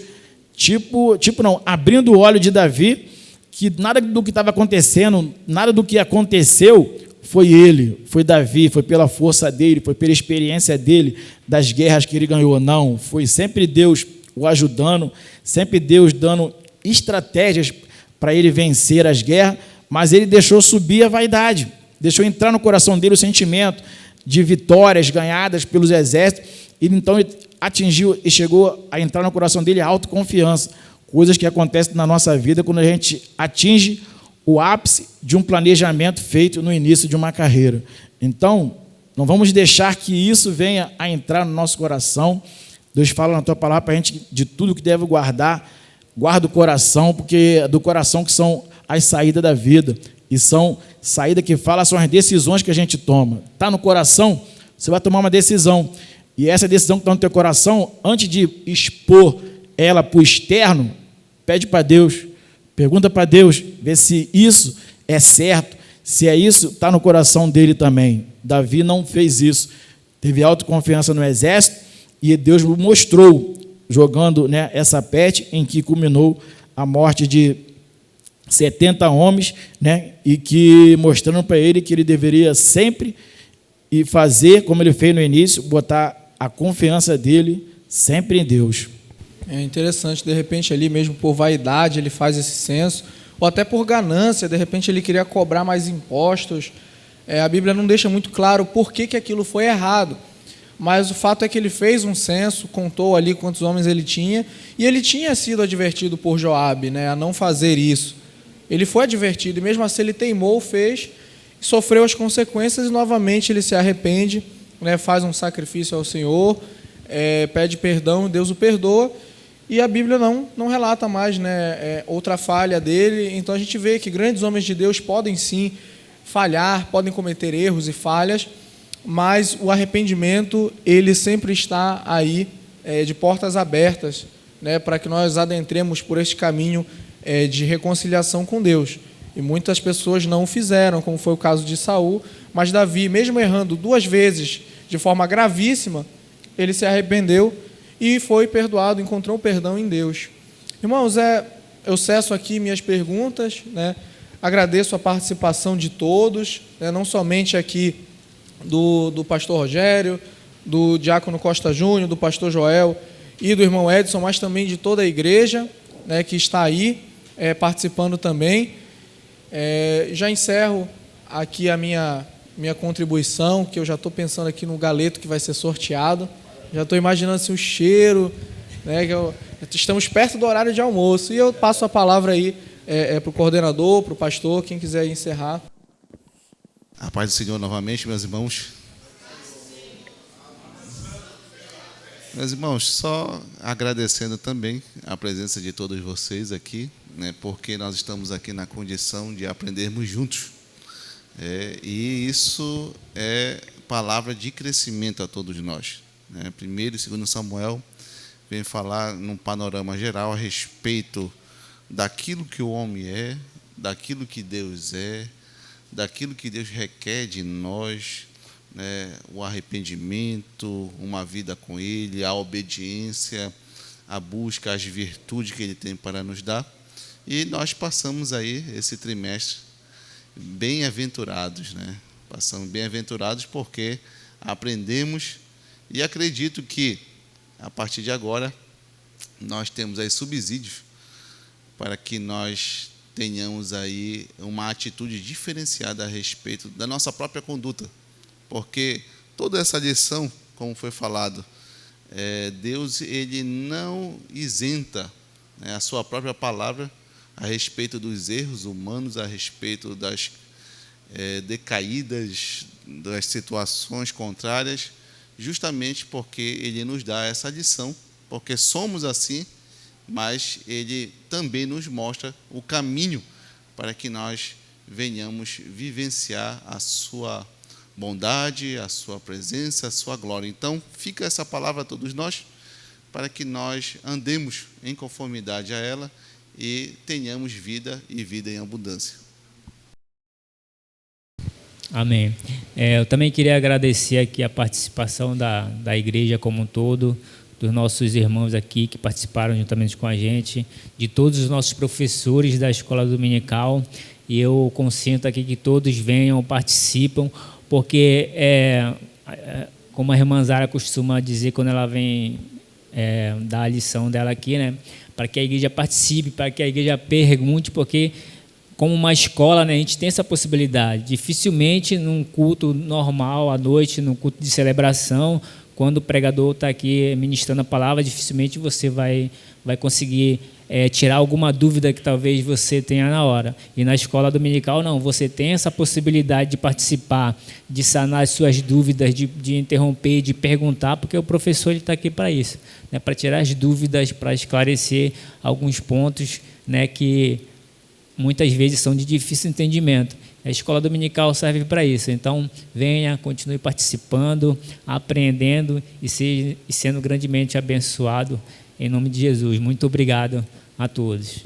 abrindo o olho de Davi, que nada do que estava acontecendo, nada do que aconteceu foi ele, foi Davi, foi pela força dele, foi pela experiência dele, das guerras que ele ganhou. Não, foi sempre Deus o ajudando, sempre Deus dando estratégias para ele vencer as guerras, mas ele deixou subir a vaidade, deixou entrar no coração dele o sentimento de vitórias ganhadas pelos exércitos, e então ele atingiu e chegou a entrar no coração dele a autoconfiança, coisas que acontecem na nossa vida quando a gente atinge o ápice de um planejamento feito no início de uma carreira. Então, não vamos deixar que isso venha a entrar no nosso coração. Deus fala na tua palavra para a gente de tudo que deve guardar, guarda o coração, porque é do coração que são as saídas da vida, e são saídas que falam, são as decisões que a gente toma. Está no coração, você vai tomar uma decisão, e essa decisão que está no teu coração, antes de expor ela para o externo, pede para Deus, pergunta para Deus, vê se isso é certo, se é isso, está no coração dele também. Davi não fez isso, teve autoconfiança no exército, e Deus mostrou, jogando, né, essa peste, em que culminou a morte de 70 homens, né, e que mostrando para ele que ele deveria sempre e fazer, como ele fez no início, botar a confiança dele sempre em Deus. É interessante, de repente ali mesmo por vaidade ele faz esse censo, ou até por ganância, de repente ele queria cobrar mais impostos. A Bíblia não deixa muito claro por que aquilo foi errado, mas o fato é que ele fez um censo, contou ali quantos homens ele tinha, e ele tinha sido advertido por Joabe, né, a não fazer isso. Ele foi advertido, e mesmo assim ele teimou, fez, sofreu as consequências, e novamente ele se arrepende, né, faz um sacrifício ao Senhor, pede perdão, Deus o perdoa, e a Bíblia não relata mais, né, outra falha dele. Então a gente vê que grandes homens de Deus podem sim falhar, podem cometer erros e falhas, mas o arrependimento ele sempre está aí, de portas abertas, né, para que nós adentremos por este caminho de reconciliação com Deus. E muitas pessoas não o fizeram, como foi o caso de Saul, mas Davi, mesmo errando 2 vezes de forma gravíssima, ele se arrependeu e foi perdoado, encontrou perdão em Deus. Irmãos, eu cesso aqui minhas perguntas, né? Agradeço a participação de todos, né? Não somente aqui do pastor Rogério, do diácono Costa Júnior, do pastor Joel e do irmão Edson, mas também de toda a igreja, né, que está aí participando também. Já encerro aqui a minha contribuição, que eu já estou pensando aqui no galeto que vai ser sorteado. Já estou imaginando assim, o cheiro, né, estamos perto do horário de almoço. E eu passo a palavra aí para o coordenador, para o pastor, quem quiser encerrar. A paz do Senhor novamente, meus irmãos. Meus irmãos, só agradecendo também a presença de todos vocês aqui, né, porque nós estamos aqui na condição de aprendermos juntos. E isso é palavra de crescimento a todos nós. Né? 1º e 2º Samuel vem falar num panorama geral a respeito daquilo que o homem é, daquilo que Deus é, daquilo que Deus requer de nós, né, o arrependimento, uma vida com Ele, a obediência, a busca, as virtudes que Ele tem para nos dar. E nós passamos aí esse trimestre bem-aventurados, né? Passamos bem-aventurados porque aprendemos, e acredito que a partir de agora nós temos aí subsídios para que nós tenhamos aí uma atitude diferenciada a respeito da nossa própria conduta. Porque toda essa lição, como foi falado, Deus ele não isenta, né, a sua própria palavra a respeito dos erros humanos, a respeito das decaídas, das situações contrárias, justamente porque Ele nos dá essa lição, porque somos assim, mas Ele também nos mostra o caminho para que nós venhamos vivenciar a sua bondade, a sua presença, a sua glória. Então, fica essa palavra a todos nós, para que nós andemos em conformidade a ela e tenhamos vida e vida em abundância. Amém. Eu também queria agradecer aqui a participação da igreja como um todo, dos nossos irmãos aqui que participaram juntamente com a gente, de todos os nossos professores da escola dominical, e eu consinto aqui que todos venham, participam, porque, como a irmã Zara costuma dizer quando ela vem dar a lição dela aqui, né, para que a igreja participe, para que a igreja pergunte, porque, como uma escola, né, a gente tem essa possibilidade. Dificilmente, num culto normal, à noite, num culto de celebração, quando o pregador está aqui ministrando a palavra, dificilmente você vai conseguir tirar alguma dúvida que talvez você tenha na hora. E na escola dominical, não, você tem essa possibilidade de participar, de sanar as suas dúvidas, de interromper, de perguntar, porque o professor está aqui para isso, né, para tirar as dúvidas, para esclarecer alguns pontos, né, que muitas vezes são de difícil entendimento. A escola dominical serve para isso. Então, venha, continue participando, aprendendo e sendo grandemente abençoado em nome de Jesus. Muito obrigado a todos.